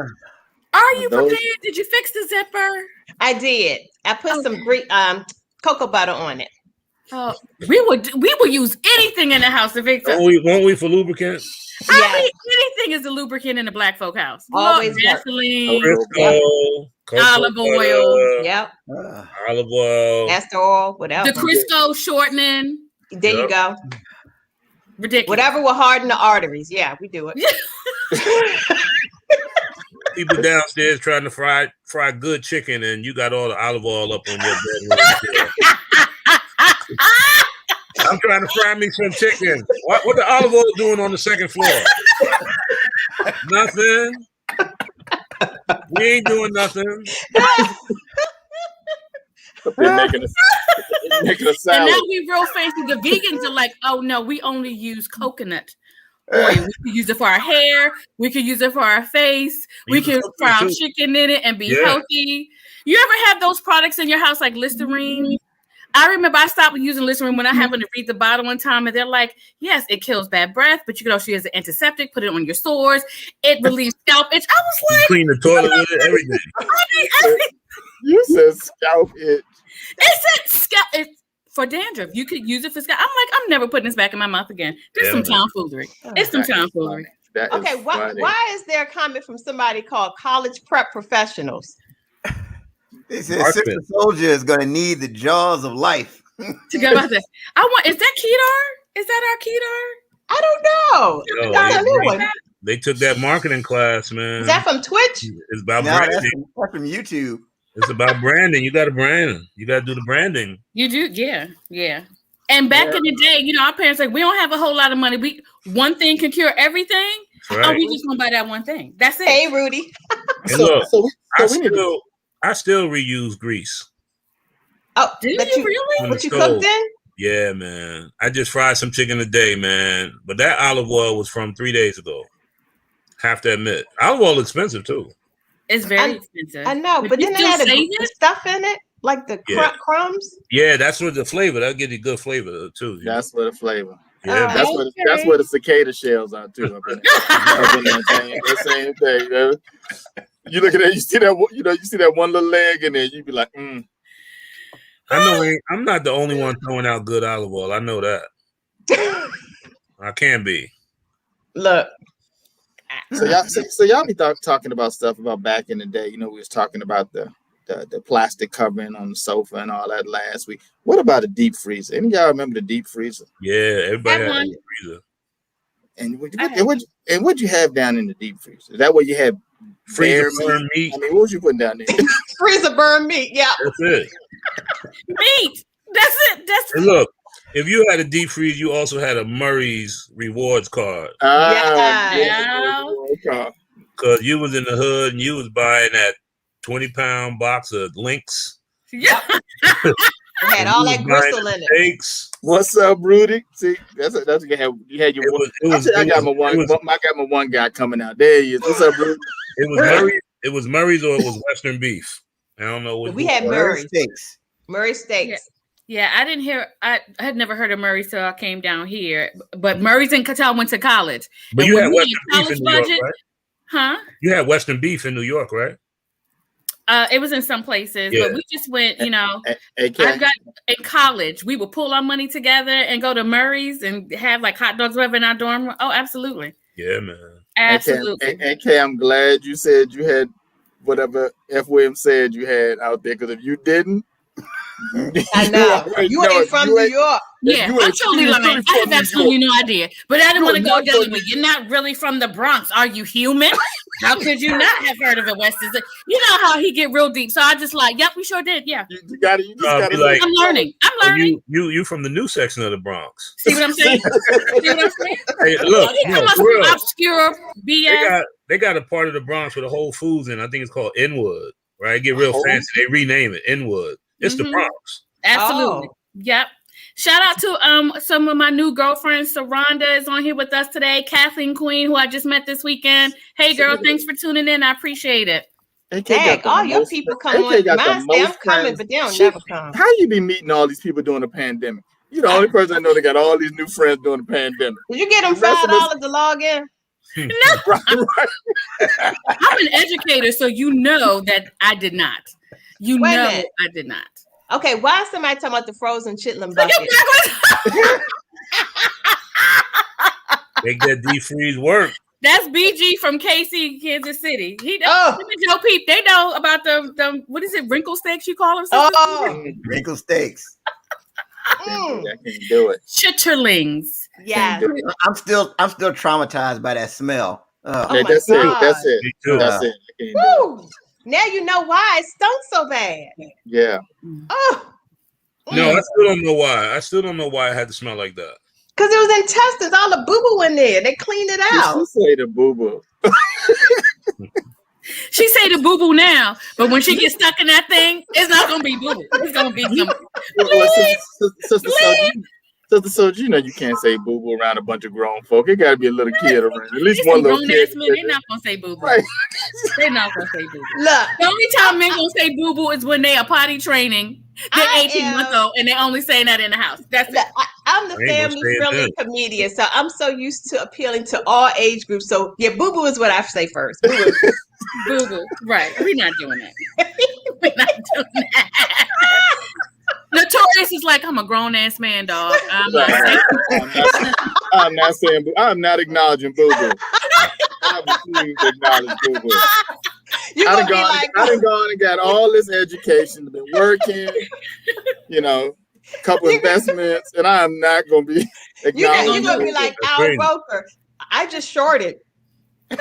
Are you Those- prepared? Did you fix the zipper? I did. I put some cocoa butter on it. Oh, we would use anything in the house to fix it. Won't we for lubricant? I mean, anything is a lubricant in the black folk house. Always Look, gasoline, Crisco, cocoa olive butter, oil. Yep. olive oil. Castor oil, whatever. the Crisco shortening. There you go. Ridiculous. Whatever will harden the arteries. Yeah, we do it. People downstairs trying to fry good chicken, and you got all the olive oil up on your bedroom. I'm trying to fry me some chicken. What the olive oil doing on the second floor? Nothing. We ain't doing nothing. They're making a And salad. now we real fancy. The vegans are like, oh no, we only use coconut oil. We can use it for our hair. We can use it for our face. We can fry our chicken in it and be healthy. You ever have those products in your house like Listerine? I remember I stopped using Listerine when I happened to read the bottle one time, and they're like, yes, it kills bad breath, but you can also use an antiseptic, put it on your sores. It relieves scalp itch. I was You like, clean the toilet with it, everything. I mean, You said scalp itch. it said scalp itch for dandruff. You could use it for scalp. I'm like, I'm never putting this back in my mouth again. There's some tomfoolery. It's some tomfoolery. That is Okay, funny. why is there a comment from somebody called college prep professionals? They said Sister Soldier is going to need the jaws of life. To go about this. Is that Kedar? Is that our Kedar? I don't know. Yo, That's a new one. They took that marketing class, man. Is that from Twitch? It's about No, that's branding. from YouTube. It's about branding. You got to brand. You got to do the branding. You do, yeah. And back in the day, our parents like, we don't have a whole lot of money. One thing can cure everything. Right. Oh, we just gonna buy that one thing. That's it. Hey, Rudy. And look, we I still reuse grease. Oh, Do that you really? What you stove. cooked in? Yeah, man. I just fried some chicken today, man. But that olive oil was from 3 days ago. Have to admit, olive oil expensive too. It's very expensive. I know, but you then it still had save the it? stuff in it. Like the crumbs? Yeah, that's what the flavor. That'll give you good flavor too. That's what the flavor. Yeah, That's where the cicada shells are too. Up in that same thing. Man. You look at that, you see that one little leg in there, you be like, I know I'm not the only one throwing out good olive oil. I know that. I can be. Look. So y'all be talking about stuff about back in the day. We was talking about the plastic covering on the sofa and all that last week. What about a deep freezer? Any of y'all remember the deep freezer? Yeah, everybody had a deep freezer. And what'd you have down in the deep freezer? Is that what you had? Freezer burn meat. I mean, what was you putting down there? Freezer burn meat. Yeah. That's it. Meat. That's it. That's it. Look, if you had a deep freeze, you also had a Murray's rewards card. Yeah. Because you was in the hood and you was buying that 20-pound box of links. Yeah. It had all that gristle in it. Steaks. What's up, Rudy? See, that's you had your one. I got my one guy coming out. There he is. What's up, Rudy? It was Murray's or it was Western beef. I don't know what we had Murray's steaks. Murray's steaks. Yeah, I had never heard of Murray's till I came down here. But Murray's in Catal went to college. But you had Western beef in New York, right? Huh? You had Western beef in New York, right? It was in some places, but we just went, I got in college. We would pull our money together and go to Murray's and have like hot dogs whatever in our dorm room. Oh, absolutely. Yeah, man. Absolutely. And Kay, I'm glad you said you had whatever F. Williams said you had out there, because if you didn't, I know. You ain't from New York. Yeah, I'm totally lying. I have absolutely no idea. But I didn't want to go down with you're not really from the Bronx. Are you human? How could you not have heard of it, West? You know how he get real deep. So I just yep, we sure did. Yeah. You got it. Like, I'm learning. You from the new section of the Bronx. See what I'm saying? Hey, look, obscure BS. They got a part of the Bronx with a Whole Foods in. I think it's called Inwood. Right? Get real fancy. They rename it Inwood. It's the Bronx. Absolutely. Yep. Shout out to some of my new girlfriends. Saranda is on here with us today. Kathleen Queen, who I just met this weekend. Hey, girl, thanks for tuning in. I appreciate it. Dang, all your people come on. Mine say I'm coming, but they don't never come. How you be meeting all these people during the pandemic? You the only person I know that got all these new friends during the pandemic. Did you get them $5 to log in? No. Right. I'm an educator, so you know that I did not. I did not. Okay, why is somebody talking about the frozen chitlin bucket? Make that deep freeze work. That's BG from KC, Kansas City. Joe Peep. They know about the what is it? Wrinkle steaks you call them? Wrinkle steaks. I can't do it. Chitterlings. Yeah. I'm still traumatized by that smell. That's it. Me too. That's it. Woo! Now you know why it stunk so bad. Yeah. Oh. No, I still don't know why. I still don't know why it had to smell like that. Because it was intestines, all the boo-boo in there. They cleaned it out. She say the boo-boo. She say the boo-boo now, but when she gets stuck in that thing, it's not going to be boo-boo. It's going to be some... Sister Soldier, you know you can't say boo-boo around a bunch of grown folk. It got to be a little kid around. At least one little kid. They're not going to say boo-boo. Right. They're not going to say boo-boo. Look. The only time men going to say boo-boo is when they are potty training. They're 18 months old, and they're only saying that in the house. That's it. I'm the family-friendly comedian, so I'm so used to appealing to all age groups. So, yeah, boo-boo is what I say first. Boo-boo. Boo-boo. Right. We're not doing that. We're not doing that. Notorious is like, I'm a grown-ass man, dog. I'm not acknowledging boo-boo. I refuse to acknowledge boo-boo. I done gone and got all this education, been working, a couple investments, and I am not going to be acknowledging. You're going to be like Al Roker. I just shorted. In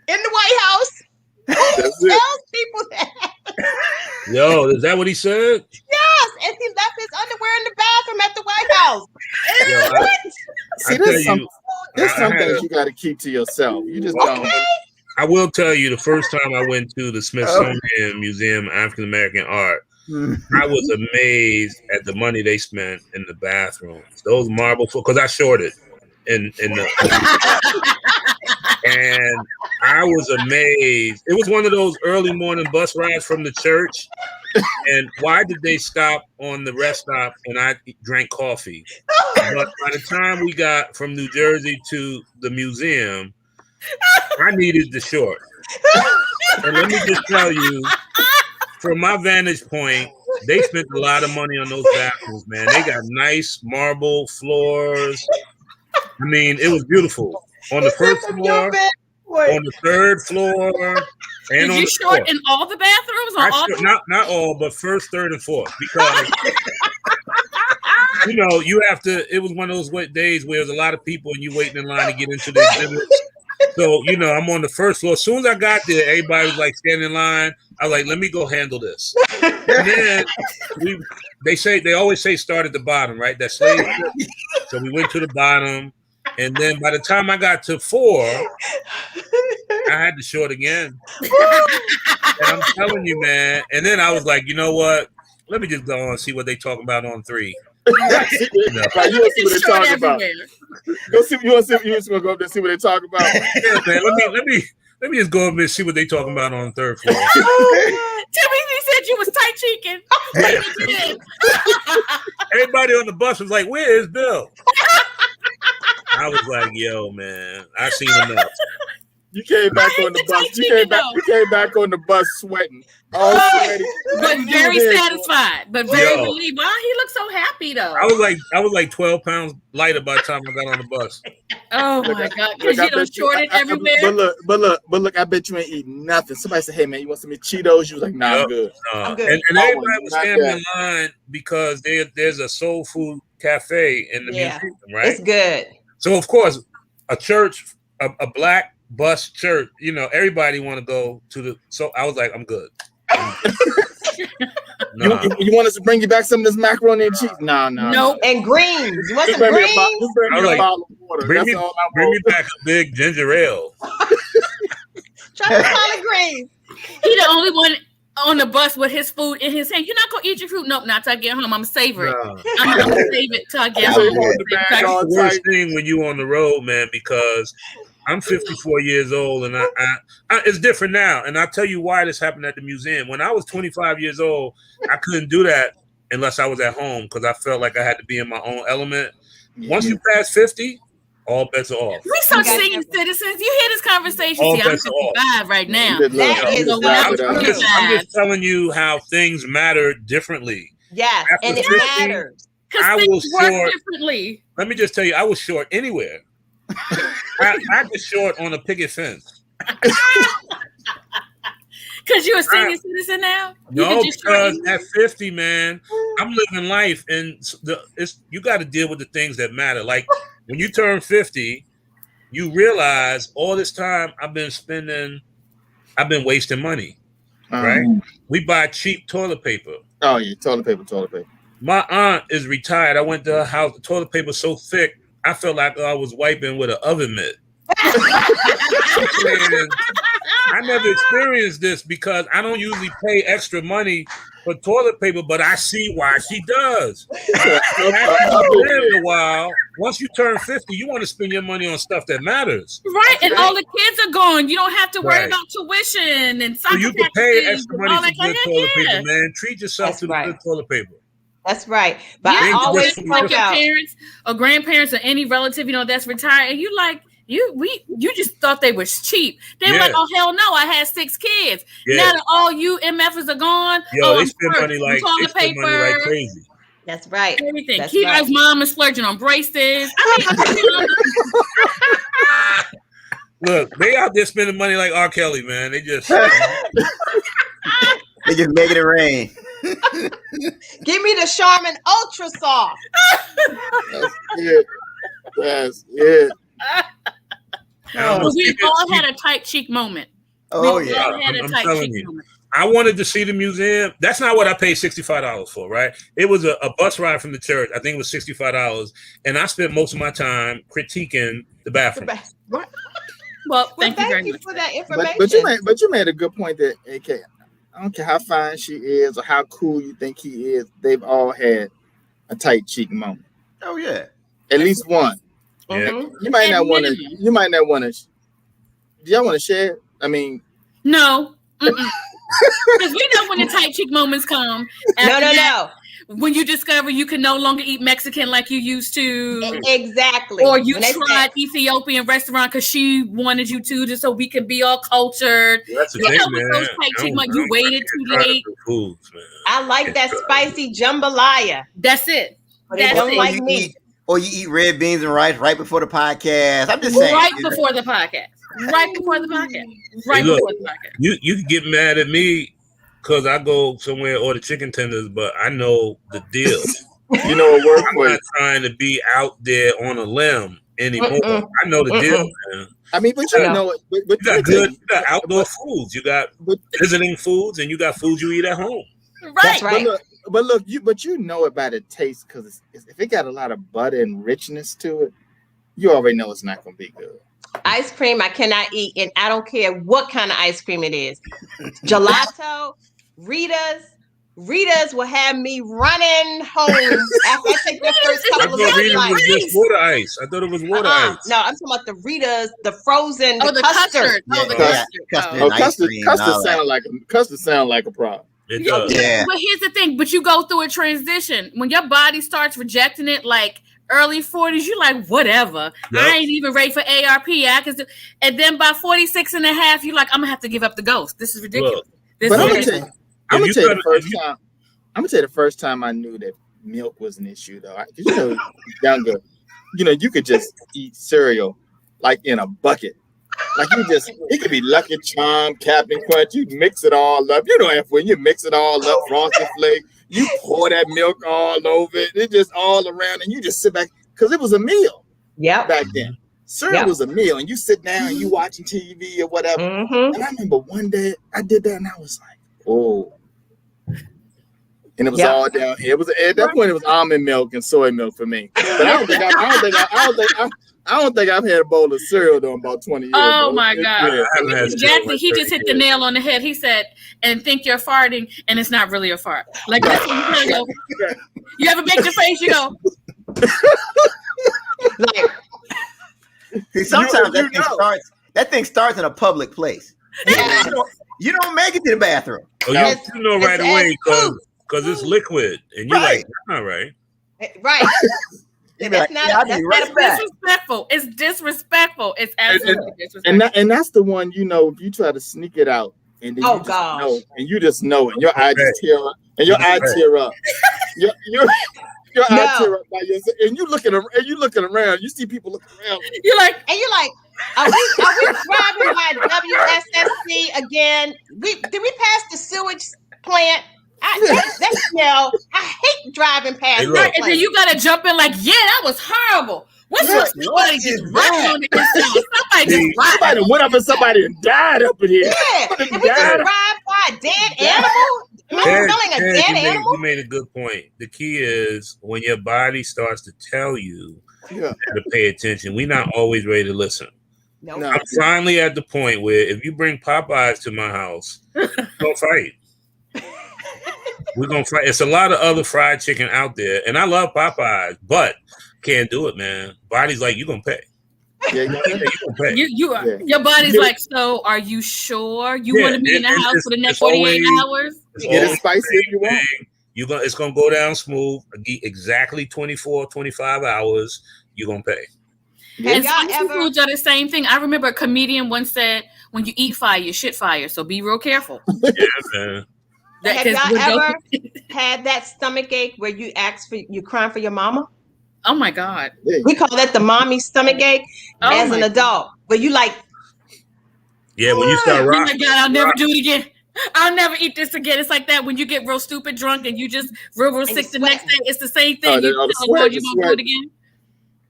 the White House. Who tells people that? Yo, is that what he said? Yes, and he left his underwear in the bathroom at the White House. See, there's some things you got to keep to yourself. You just don't. I will tell you, the first time I went to the Smithsonian Museum of African American Art, I was amazed at the money they spent in the bathrooms. Those marble floors, because I shorted, and And I was amazed. It was one of those early morning bus rides from the church. And why did they stop on the rest stop and I drank coffee? But by the time we got from New Jersey to the museum, I needed the short. And let me just tell you, from my vantage point, they spent a lot of money on those bathrooms, man. They got nice marble floors. I mean, it was beautiful. On the first floor, on the third floor, and Did on you the short fourth. in all the bathrooms? On all Not all, but first, third, and fourth. Because you have to. It was one of those days where there's a lot of people and you waiting in line to get into the exhibits. So I'm on the first floor. As soon as I got there, everybody was like standing in line. I was like, let me go handle this. And then they always say start at the bottom, right? That's slave. So we went to the bottom, and then by the time I got to 4, I had to short again. And I'm telling you, man. And then I was like, you know what? Let me just go on and see what they talking about on 3. Right, you want to see what they talking about. Go see. You want to go up there and see what they talking about. Yeah, man. Let me just go up and see what they talking about on the 3rd floor. Timothy said you was tight cheeking. Everybody on the bus was like, "Where is Bill?" I was like, "Yo, man, I seen enough." You came back on the bus. You came back on the bus sweating, all sweaty, but very satisfied, but very relieved. Wow, he looked so happy though. I was like 12 pounds lighter by the time I got on the bus. Oh my God, because you don't short it everywhere. But look, I bet you ain't eating nothing. Somebody said, "Hey man, you want some Cheetos?" You was like, "Nah, I'm good." I'm good. And everybody was standing in line because there's a soul food cafe in the museum, right? It's good. So of course, a church, a black bus church, everybody want to go to the. So I was like, I'm good. Nah. You want us to bring you back some of this macaroni and cheese? No. Nope. And greens. You want some greens? Just bring me a bottle of water. Bring me back a big ginger ale. Tropical greens. He the only one on the bus with his food in his hand. You're not gonna eat your fruit? Nope, not till I get home. I'm gonna savor it. I'm gonna save it till I get home. It's the worst thing when you on the road, man, because I'm 54 years old and I it's different now. And I'll tell you why this happened at the museum. When I was 25 years old, I couldn't do that unless I was at home because I felt like I had to be in my own element. Once you pass 50, all bets are off. We some senior citizens. You hear this conversation? See, I'm 55 right now. I'm just telling you how things matter differently. Yes, and it matters. I will short differently. Let me just tell you, I was short anywhere. I was short on a picket fence. Because you're a senior citizen now? No, because at 50, man, I'm living life, and you got to deal with the things that matter. Like when you turn 50, you realize all this time I've been wasting money. Right? We buy cheap toilet paper. Oh yeah, toilet paper. My aunt is retired. I went to her house. The toilet paper was so thick, I felt like I was wiping with an oven mitt. I never experienced this because I don't usually pay extra money for toilet paper, but I see why she does. After you lived a while, once you turn 50, you want to spend your money on stuff that matters. Right, and all the kids are gone. You don't have to worry about tuition and so you can pay extra money for good toilet paper, man. Treat yourself to the good toilet paper. That's right. But I always like your parents or grandparents or any relative, that's retired, and you like you just thought they was cheap. They were like, oh hell no, I had 6 kids. Now that all you MFers are gone, they spend money like crazy. That's right. Everything. Kira's mom is splurging on braces. Look, they out there spending money like R. Kelly, man. They just making it rain. Give me the Charmin Ultra Soft. That's it. We've all had a tight cheek moment. Oh yeah, I'm telling you. I wanted to see the museum. That's not what I paid $65 for, right? It was a bus ride from the church. I think it was $65, and I spent most of my time critiquing the bathroom. Well, thank you very much for that information. But you made a good point that AK. I don't care how fine she is or how cool you think he is. They've all had a tight cheek moment. Oh yeah, at least one. Yeah. You might not want to Do y'all want to share? I mean, no. Because we know when the tight cheek moments come. No. When you discover you can no longer eat Mexican like you used to. Exactly. Or you tried Ethiopian restaurant because she wanted you to, just so we can be all cultured. That's the thing, man. Those tight cheek moments, you waited too late. Foods, man. I like that spicy jambalaya. That's it. But they don't like me. Or you eat red beans and rice right before the podcast. I'm just saying. Right before the podcast. Right before the podcast. Right before the podcast. You can get mad at me because I go somewhere and order chicken tenders, but I know the deal. You know what works I'm for not trying to be out there on a limb anymore. I know the deal, man. I mean, but you know it. But you got outdoor foods. You got visiting foods, and you got foods you eat at home. Right. But look, you know it by the taste, because if it got a lot of butter and richness to it, you already know it's not going to be good. Ice cream I cannot eat, and I don't care what kind of ice cream it is. Gelato, Rita's will have me running home after I take the first couple of Rita was just water ice. I thought it was water ice. No, I'm talking about the Rita's, the frozen, the custard. Custard sound like a problem. It does. Yeah. But here's the thing, but you go through a transition. When your body starts rejecting it, like early 40s, you're like, whatever. Yep. I ain't even ready for ARP. And then by 46 and a half, you're like, I'm going to have to give up the ghost. This is ridiculous. I'm going to tell you the first time I knew that milk was an issue, though. Because, younger, you could just eat cereal like in a bucket. Like it could be Lucky Charm, Captain Crunch. You mix it all up. You know, when you mix it all up, Frosted Flake, you pour that milk all over it. It's just all around, and you just sit back because it was a meal. Yeah, back then, cereal was a meal, and you sit down and you watching TV or whatever. And I remember one day I did that, and I was like, oh. And it was all down here. It was at that point. It was almond milk and soy milk for me. But I don't think I've had a bowl of cereal though in about 20 years. Oh my God! Exactly. He just hit the nail on the head. He said, "And think you're farting, and it's not really a fart." Like that's when you kind of go. You ever make your face? You go. Like, sometimes that thing starts in a public place. You don't make it to the bathroom. Oh, you know right away because it's liquid, and you're like, that's not right. Right. That's disrespectful. It's disrespectful. It's absolutely disrespectful. And that's the one, if you try to sneak it out, and then you just know it. Your eyes just tear up, and your eyes tear up. Your eyes tear up by yourself, and you looking around. You see people looking around. You're like, are we driving by WSSC again? Did we pass the sewage plant? That smell. I hate driving past. And then you gotta jump in like, that was horrible. What's somebody just rocked on the inside? Somebody went up and somebody died up in here. Yeah, did we just drive by a dead animal? Smelling a dead animal. You made a good point. The key is when your body starts to tell you to pay attention. We're not always ready to listen. No. I'm finally at the point where if you bring Popeyes to my house, don't fight. We're gonna fight. It's a lot of other fried chicken out there, and I love Popeyes, but can't do it, man. Body's like, you gonna pay. Yeah, you gonna pay. Your body's like, so are you sure you want to be in the house for the next 48 hours? Get it spicy if you want. It's gonna go down smooth. Exactly 24, 25 hours. You're gonna pay. And some foods are the same thing. I remember a comedian once said, when you eat fire, you shit fire. So be real careful. Yeah, man. Have y'all ever had that stomach ache where you crying for your mama? Oh my God. We call that the mommy stomach ache as an adult. But you like. Yeah, when you start rocking. Oh my God, I'll never do it again. I'll never eat this again. It's like that when you get real stupid drunk and you just real sick the next day. It's the same thing. You won't do it again.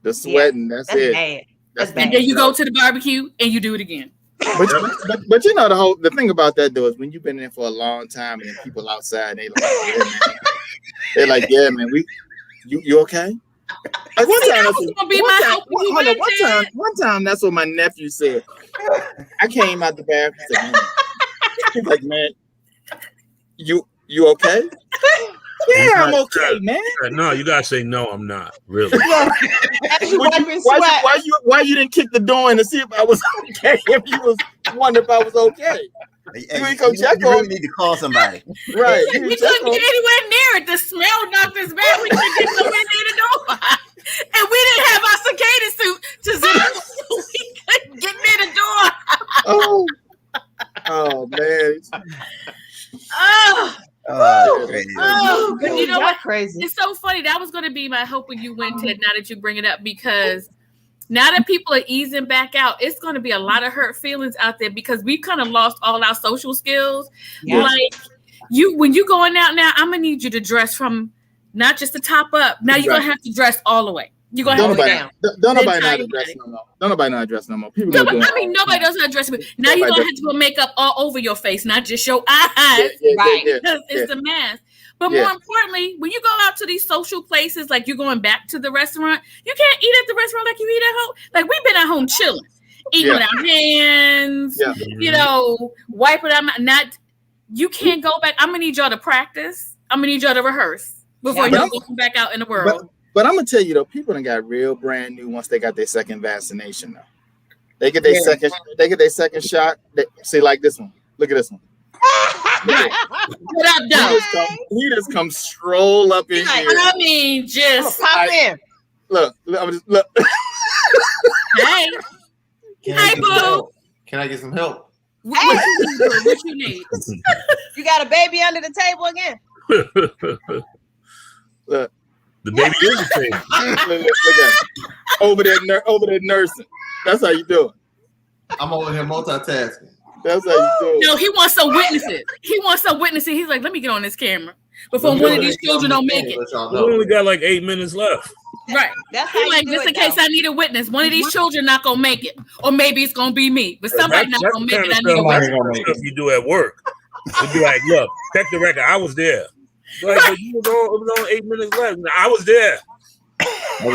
The sweating, that's it. Bad. That's bad. And then you go to the barbecue and you do it again. But the thing about that though is when you've been in for a long time and people outside they're like, yeah, man, you okay? Like one time that's what my nephew said. I came out the bathroom. He's like, man, you okay? Yeah, I'm okay, man. No, you gotta say no. I'm not really. As you wiping sweat. Why you didn't kick the door in to see if I was okay? If you was wondering if I was okay, You really need to call somebody. right? We couldn't get anywhere near it. The smell knocked us back. We couldn't get nowhere near the door, and we didn't have our cicada suit to zip up, so we couldn't get near the door. Oh man. But you know what? Crazy. It's so funny. That was going to be my hope when you went to it. Now that you bring it up, because now that people are easing back out, it's going to be a lot of hurt feelings out there because we've kind of lost all our social skills. Yeah. Like when you going out now, I'm gonna need you to dress from not just the top up. Now you're gonna have to dress all the way. You're gonna have to go down. Don't nobody know how to dress no more. Don't nobody know how to dress no more. People nobody knows how to dress. Now you're gonna have to put makeup all over your face, not just your eyes, right? Because it's the mask. But more importantly, when you go out to these social places, like you're going back to the restaurant, you can't eat at the restaurant like you eat at home. Like we've been at home chilling, eating with our hands, you know, wiping our mouth. Not, you can't go back. I'm gonna need y'all to practice. I'm gonna need y'all to rehearse before y'all go back out in the world. But I'm gonna tell you though, people done got real brand new once they got their second vaccination. Though they get their second shot. See, like this one. Look at this one. What up, though? He just come stroll up in here. I mean, just pop in. Look. Hey, boo. Can I get some help? What you need? You got a baby under the table again? Look. The baby is the thing. Look at it. Over there nursing. That's how you do it. I'm over here multitasking. That's how you do it. No, he wants some witnesses. He's like, let me get on this camera before one of these children don't make it. We only got like 8 minutes left. Right. That's how like, just in case I need a witness. One of these children not gonna make it, or maybe it's gonna be me. But somebody not gonna make it. I need a witness. Stuff you do at work. It'd be like, look, check the record. I was there. Like, but you was on 8 minutes left. I was there. He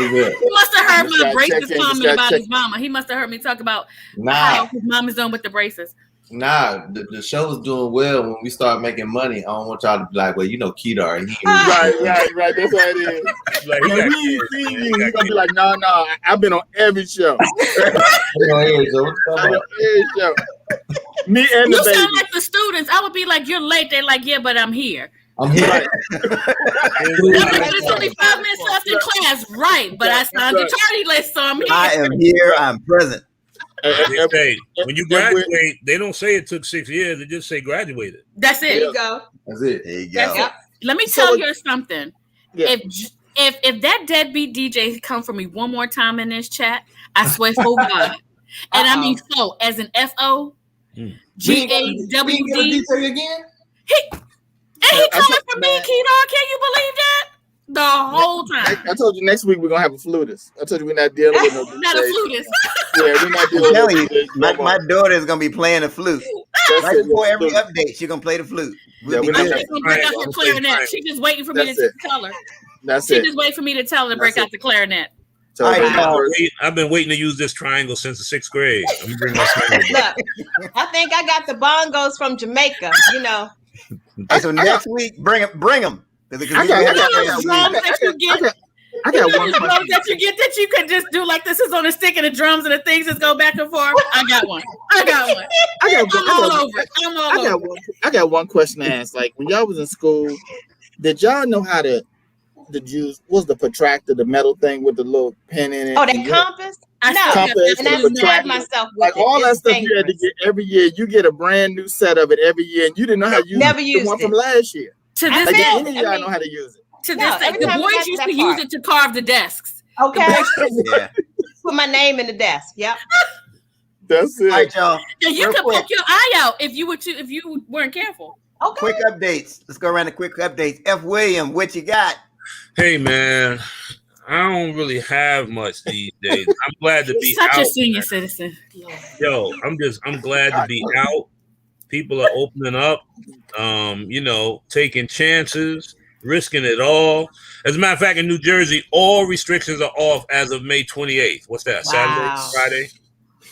must have heard my braces comment about his mama. He must have heard me talk about how his mom is doing with the braces. Nah, the show is doing well. When we start making money, I don't want y'all to be like, well, you know, Kedar. Right. That's what it is. Like, you're gonna be like, no, I've been on every show. Me and you sound like the students. I would be like, you're late. They're like, yeah, but I'm here. I'm here. There's only 5 minutes left in class, right? But I signed the tardy list, so I'm here. I am here. I'm present. Hey, when you graduate, they don't say it took 6 years. They just say graduated. That's it. There you go. That's it. There you go. Let me tell you something. Yeah. If that deadbeat DJ come for me one more time in this chat, I swear for God, and I mean so as an FOGAWD. again. He coming for me, Kedar. Can you believe that? The whole time. I told you next week we're gonna have a flutist. I told you we're not dealing with no not a flutist. Yeah, we're not dealing with you, my daughter is gonna be playing the flute. Right before every update, she's gonna play the flute. We're gonna break out the clarinet. She's just waiting for me to tell her. She's just waiting for me to tell her to break out the clarinet. So I've been waiting to use this triangle since the 6th grade. I'm gonna bring my Look, I think I got the bongos from Jamaica. You know. So next week, bring them. I got one drums that you get that you could just do like this is on a stick and the drums and the things that go back and forth. I got one. I got one question to ask. Like when y'all was in school, did y'all know how to use what's the protractor, the metal thing with the little pen in it? Oh, that compass? And I stabbed myself with like all that stuff you had to get every year. You get a brand new set of it every year, and you didn't know how to use the one from last year. To this day, any of y'all know how to use it. To this day, the boys used to use it to carve the desks. Okay. Put my name in the desk. Yep. That's it. All right, y'all. And you could poke your eye out if you weren't careful. Okay. Quick updates. Let's go around the quick updates. F. William, what you got? Hey man, I don't really have much these days. I'm glad to be such out. a senior citizen. Yo, I'm glad to be out. People are opening up, taking chances, risking it all. As a matter of fact, in New Jersey, all restrictions are off as of May 28th. What's that? Wow. Saturday, Friday?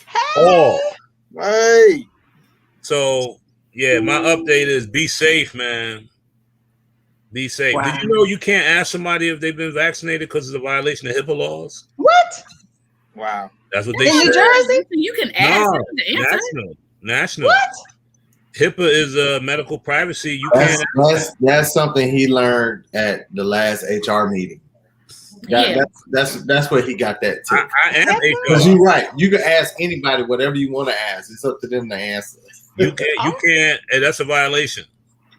Hey. All. Right. So, yeah, my update is be safe, man. Be safe. Wow. Did you know you can't ask somebody if they've been vaccinated because of the violation of HIPAA laws? What? Wow. That's what they In New said. Jersey? You can ask them to answer. National. What? HIPAA is medical privacy. You can't. That's something he learned at the last HR meeting. That's where he got that tip. I am Because HR. you're right. You can ask anybody whatever you want to ask. It's up to them to answer. You can't. And that's a violation.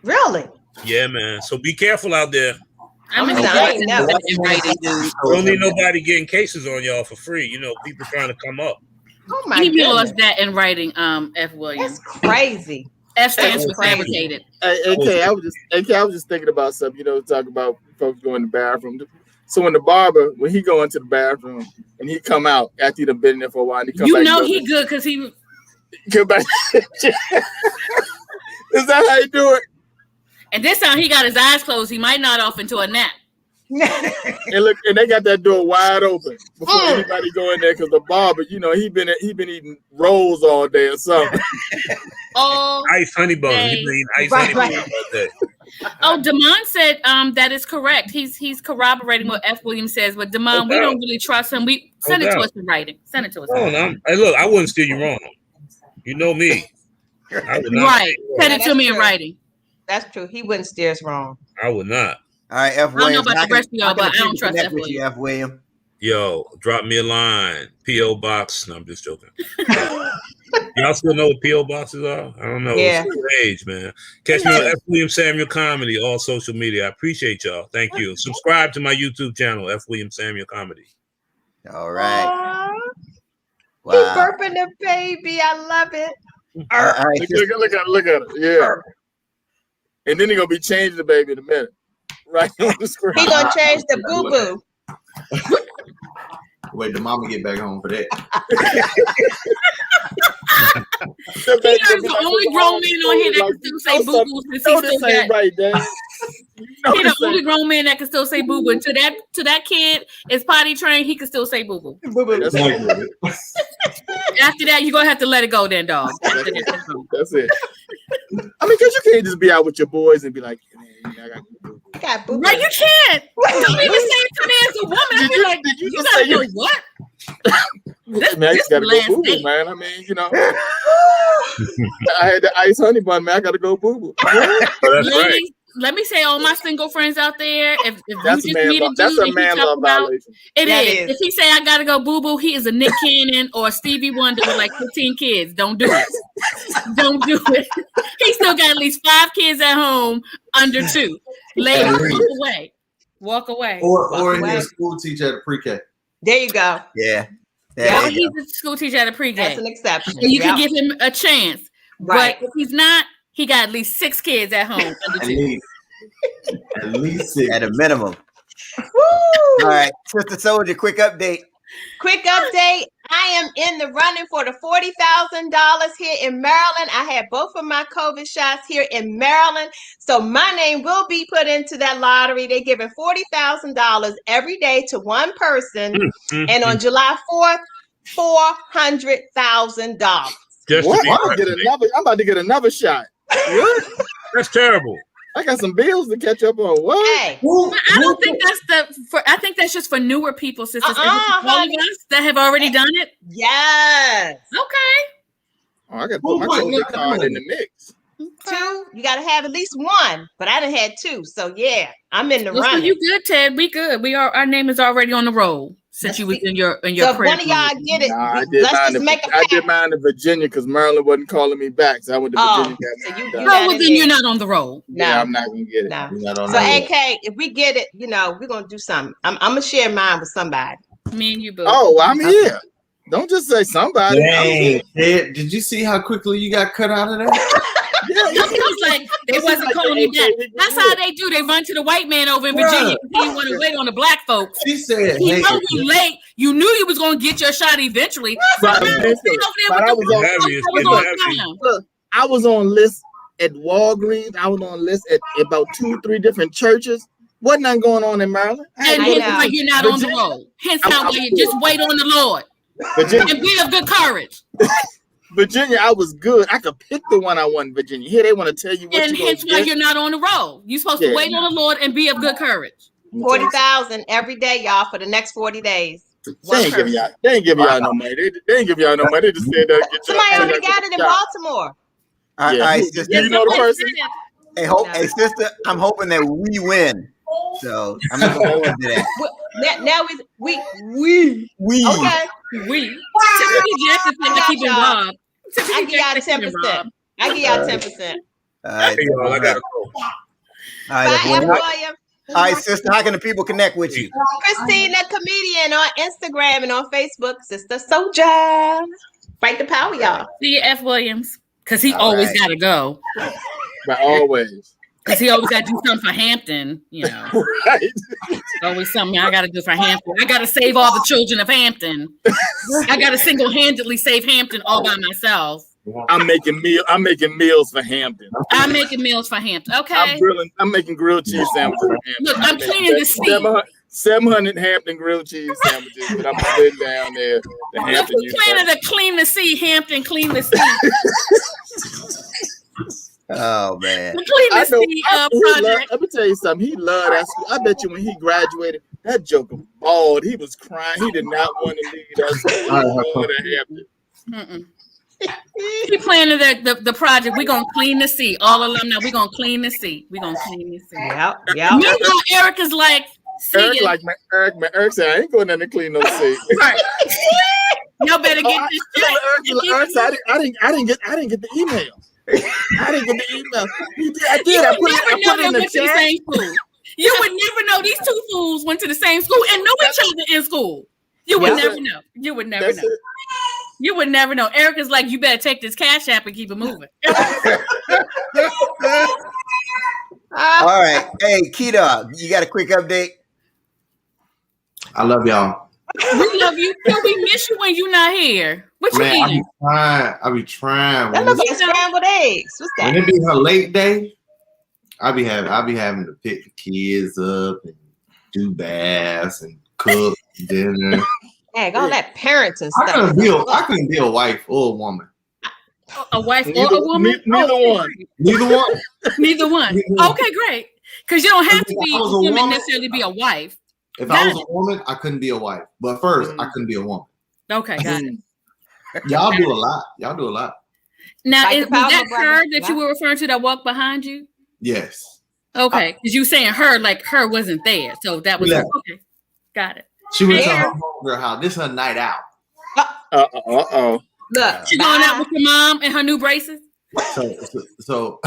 Really? Yeah, man. So be careful out there. I mean, I ain't never. Don't need nobody getting cases on y'all for free. You know, people trying to come up. Oh my Email goodness. us that in writing, F. Williams. That's crazy. F stands for fabricated. AK, I was just thinking about something. You know, talk about folks going to the bathroom. So when the barber, when he go into the bathroom and he come out after he done been in there for a while, and he come You back, know he good because he come back. Is that how you do it? and this time he got his eyes closed. He might nod off into a nap. And look, and they got that door wide open before anybody go in there because the barber, you know, he been eating rolls all day or something. Oh, Ice honey bun. He been eating ice honey bun all day. Oh, Damon said that is correct. He's corroborating what F. Williams says, but Damon, we don't really trust him. We send it to us in writing. Send it to us. Hey, look, I wouldn't steer you wrong. You know me. I would not. Right. Send it to me in writing. That's true. He wouldn't steer us wrong. I would not. All right, F. I don't know Williams. about the rest of y'all, but I don't trust F. with you, F. Williams. Yo, drop me a line. P.O. Box. No, I'm just joking. Y'all still know what P.O. boxes are? I don't know. Yeah. It's the age, man. Catch me on F. Williams Samuel Comedy, all social media. I appreciate y'all. Thank you. Subscribe to my YouTube channel, F. Williams Samuel Comedy. All right. Aww. Wow. He's burping the baby. I love it. All right. Look at it. Yeah. And then he's gonna be changing the baby in a minute. Right on the screen. He gonna change the boo-boo. Wait, the mama get back home for that. He's the only grown man on here that can still say boo-boo since he still got. Right, Dan. He the only grown man that can still say boo boo. To that kid is potty trained, he can still say boo boo. That's it. After that, you're gonna have to let it go, then, dog. That's it. I mean, because you can't just be out with your boys and be like, man, I got boo boo. Right, you can't. Don't even say it to me as a woman. I feel like did you you just gotta say know you- what. Man, I just gotta last go boo boo, date. man. I mean, you know, I had the ice honey bun, man. I gotta go boo boo. Oh, that's right. Ladies, let me say, all my single friends out there, if you That's just a man meet a love. dude That's a and he man talk love about violation. it That is. is. If he say I gotta go boo boo, he is a Nick Cannon or a Stevie Wonder with like 15 kids. Don't do it. Don't do it. He still got at least 5 kids at home under 2. Ladies, walk away. Walk away. Or away. he's a school teacher at pre-K. There you go. Yeah. Or There you he's a school teacher at a pregame. That's an exception. And you can Yep. give him a chance. Right. But if he's not, he got at least 6 kids at home under 2. At least 6. at a minimum. Woo! All right, Sister Soldier, quick update. Quick update. I am in the running for the $40,000 here in Maryland. I had both of my COVID shots here in Maryland. So my name will be put into that lottery. They're giving $40,000 every day to one person. And on July 4th, $400,000. Just What? to be I'm about to get another shot. What? That's terrible. I got some bills to catch up on. What? Hey, I don't think I think that's just for newer people, sisters. Is it for all of us that have already done it? yes. Okay. Oh, I got to put my COVID card in the mix. 2, you got to have at least 1, but I done had 2. So yeah, I'm in the Well, so running. you good, Ted? We good. Our name is already on the roll since you was in your So if prayer one of y'all meeting. get it, Nah, I did let's mine. just make a I pact. did mine in Virginia because Maryland wasn't calling me back, so I went to Oh, Virginia. so Got you- mine you done. got Oh, well, it then in. you're not on the roll. No. Yeah, I'm not gonna get it. No. We're not on So that. AK, if we get it, we're gonna do something. I'm gonna share mine with somebody. Me and you, boo. Oh, well, I'm here. Don't just say somebody. I'm here. Dang, Ted, did you see how quickly you got cut out of that? It was like they wasn't calling me back. That's how they do. They run to the white man over in Virginia because he didn't want to wait on the black folks. She said, You hey, know you late. You knew you was gonna get your shot eventually. Right, So now eventually. stay over there But with I the was white on- folks Heavy, it's that was getting on heavy. time. Look, I was on list at Walgreens. I was on list at about 2-3 different churches. Wasn't nothing going on in Maryland. And I hence know. why you're not on the roll. Hence how why you just wait on the Lord Virginia. and be of good courage. Virginia, I was good. I could pick the one I want in Virginia. Here they want to tell you what and hence why you're not on the roll. You're supposed to wait on the Lord and be of good courage. 40,000 every day, y'all, for the next 40 days. They ain't giving y'all no money. They ain't giving y'all no money. They just said that. Somebody already got it in Baltimore. All right, sister. You know the person? Hey, sister, I'm hoping that we win. So I'm gonna hold to that. Now we. Okay. We. Tiffany Jackson said to keep it Rob. I give y'all 10%. I give y'all 10%. All right, I gotta go. Bye, William. All right, sister. How can the people connect with you? Christina, comedian on Instagram and on Facebook. Sister Soldier. Fight the power, y'all. See you, F. Williams. Because he always got to go. But always. Because he always got to do something for Hampton, you know. Right. Always something I got to do for Hampton. I got to save all the children of Hampton. I got to single-handedly save Hampton all by myself. I'm making meals for Hampton. I'm making meals for Hampton. Okay. I'm making grilled cheese sandwiches for Hampton. Look, I'm cleaning the seat. 700 Hampton grilled cheese sandwiches that I'm sitting down there. The Hampton We're planning to clean the sea, Hampton, clean the sea. Oh man. Clean the sea project. Let me tell you something. He loved that school. I bet you when he graduated, that joker bawled. He was crying. He did not want to leave that school. Mm-mm. We planning the project. We're gonna clean the sea. All alumni, we're gonna clean the sea. We're gonna clean the sea. Yeah. Meanwhile, Eric is like, Eric said, I ain't going in to clean no sea. Right. Y'all better get this shit. I didn't get the email. I didn't get the email. I did. I put it in the chat. You would never know these two fools went to the same school and know each other in school. You would never know. You would never know. You would never know. Eric is like, you better take this Cash App and keep it moving. All right. Hey, Key-Dog, you got a quick update? I love y'all. We love you. We miss you when you're not here. What you eating? I be trying. That looks like scrambled eggs. What's that? When it be her late day, I be having to pick the kids up and do baths and cook dinner. Dang, all that parenting stuff. I couldn't be a wife or a woman. A wife or a woman? Neither one. Neither one. Okay, great. Because you don't have to be a woman necessarily be a wife. If I was a woman, I couldn't be a wife. But first, I couldn't be a woman. Okay, got it. Y'all do a lot. Now, is that her that you were referring to that walked behind you? Yes. Okay, because you saying her like her wasn't there. So that was okay. Got it. She went to her homegirl house. This is her night out. Look, she going out with your mom and her new braces. So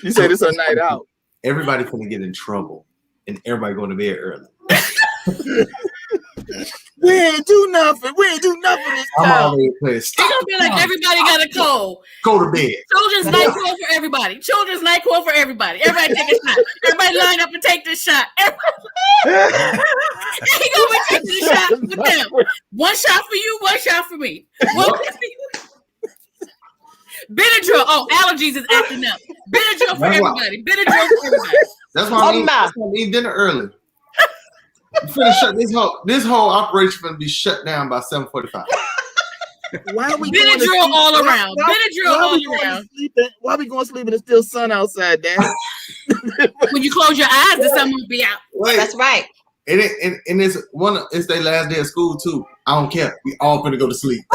you say this is her night out. Everybody's gonna get in trouble, and everybody going to bed early. We ain't do nothing. This time. It's gonna be like everybody got a cold. Go to bed. Children's night call for everybody. Everybody take a shot. Everybody line up and take this shot. He gonna be taking the shot with them. One shot for you, one shot for me. Benadryl. Oh, allergies is acting up. Benadryl for everybody. That's why I'm eating dinner early. Shut this whole operation going to be shut down by 7:45. Why are we Benadryl all around? Why are we going to sleep and it's still sun outside, Dad? When you close your eyes, the sun will be out. Wait, that's right. And it's their last day of school too. I don't care. We all gonna go to sleep.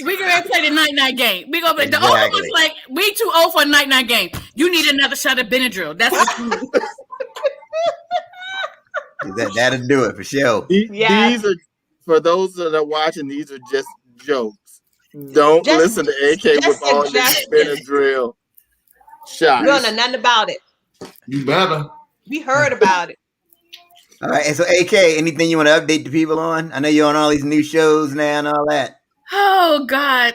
We gonna play the night game. We gonna play the older one's like we too old for a night game. You need another shot of Benadryl. That's what you need. That'll do it for sure. These are for those that are watching. These are just jokes. Don't listen to AK with all this Benadryl shots. We don't know nothing about it. You better. We heard about it. All right, and so AK, anything you want to update the people on? I know you're on all these new shows now and all that. Oh God.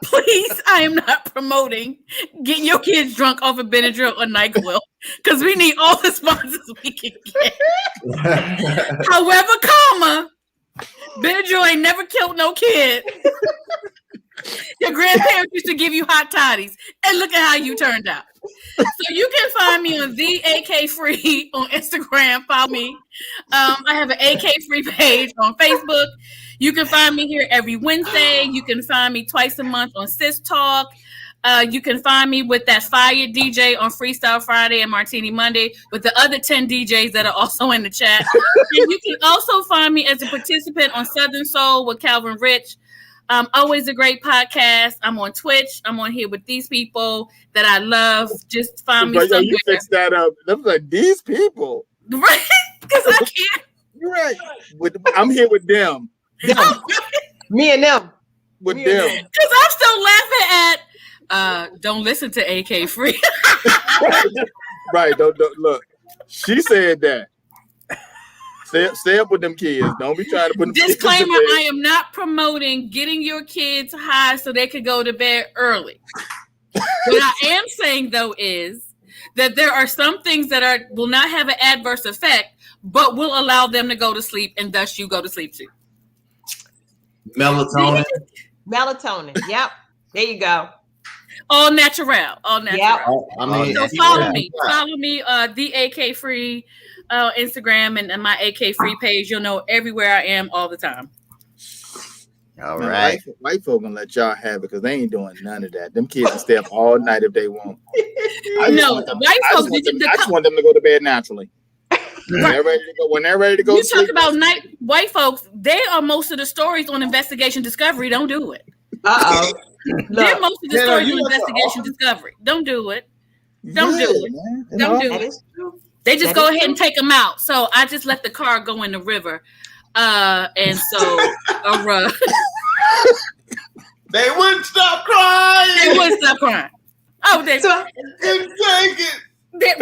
Please, I am not promoting getting your kids drunk off of Benadryl or NyQuil because we need all the sponsors we can get. However, Benadryl ain't never killed no kid. Your grandparents used to give you hot toddies, and look at how you turned out. So you can find me on the AK Free on Instagram. Follow me. I have an AK Free page on Facebook. You can find me here every Wednesday. You can find me twice a month on Sis Talk. You can find me with that fire DJ on Freestyle Friday and Martini Monday with the other 10 DJs that are also in the chat. And you can also find me as a participant on Southern Soul with Calvin Rich. Always a great podcast. I'm on Twitch. I'm on here with these people that I love. Just find me somewhere. You fixed that up. I'm like, these people. Right? Because I can't. You're right. I'm here with them. Me and them. With them. Because I'm still laughing at don't listen to AK Free. Right. Don't look. She said that. Stay up with them kids. Don't be trying to put them Disclaimer, I am not promoting getting your kids high so they could go to bed early. What I am saying, though, is that there are some things that will not have an adverse effect, but will allow them to go to sleep, and thus you go to sleep too. Melatonin. Melatonin. Yep. There you go. All natural. All natural. Yep. I mean, So follow me. Follow me, the AK Free Instagram and my AK Free page. You'll know everywhere I am all the time. All right. White folk gonna let y'all have it because they ain't doing none of that. Them kids can stay up all night if they want. I just want them to go to bed naturally. When they're ready to go. You talk about white folks. They are most of the stories on Investigation Discovery. Don't do it. They're most of the stories on Investigation Discovery. Don't do it. Don't do it. Man. Don't do it. They just go ahead and take them out. So I just let the car go in the river. And so they wouldn't stop crying. They wouldn't stop crying. Oh, they couldn't take it.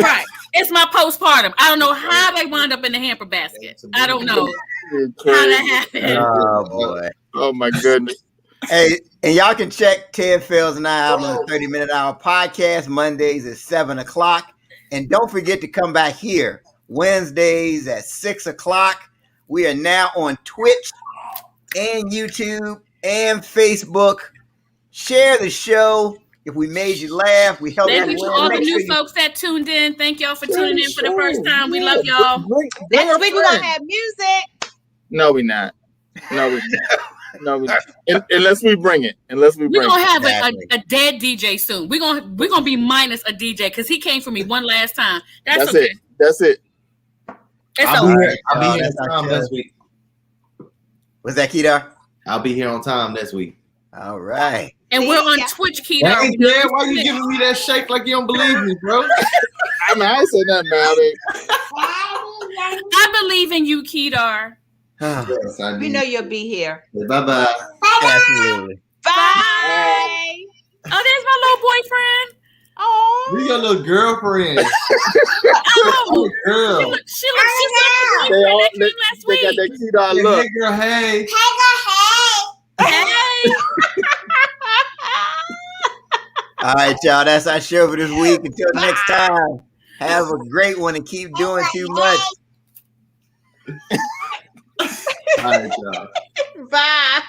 Right. It's my postpartum. I don't know how they wound up in the hamper basket. I don't know how that happened. Oh boy. Oh my goodness. Hey, and y'all can check Ted Fells and I out on the 30-minute hour podcast Mondays at 7:00. And don't forget to come back here Wednesdays at 6:00. We are now on Twitch and YouTube and Facebook. Share the show. If we made you laugh, we helped you. Thank you to all the new folks that tuned in. Thank y'all for tuning in for the first time. We love y'all. Next week we're gonna have music. No, we're not. No, unless we bring it. We're gonna have a dead DJ soon. We're gonna be minus a DJ because he came for me one last time. That's okay. That's it. I'll be here on time next week. Was that Kedar? I'll be here on time next week. All right. And we're on Twitch, Kedar. Hey, man, why you giving me that shake like you don't believe me, bro? I mean, I ain't said nothing about it. I believe in you, Kedar. Yes, we know you'll be here. Bye-bye. Absolutely. Bye. Oh, there's my little boyfriend. Oh, We your little girlfriend. oh, Girl. she looks like she last week. They got that cute look. Hey, girl, hey. Hey. All right, y'all. That's our show for this week. Until next time, have a great one and keep doing too much. All right, y'all. Bye.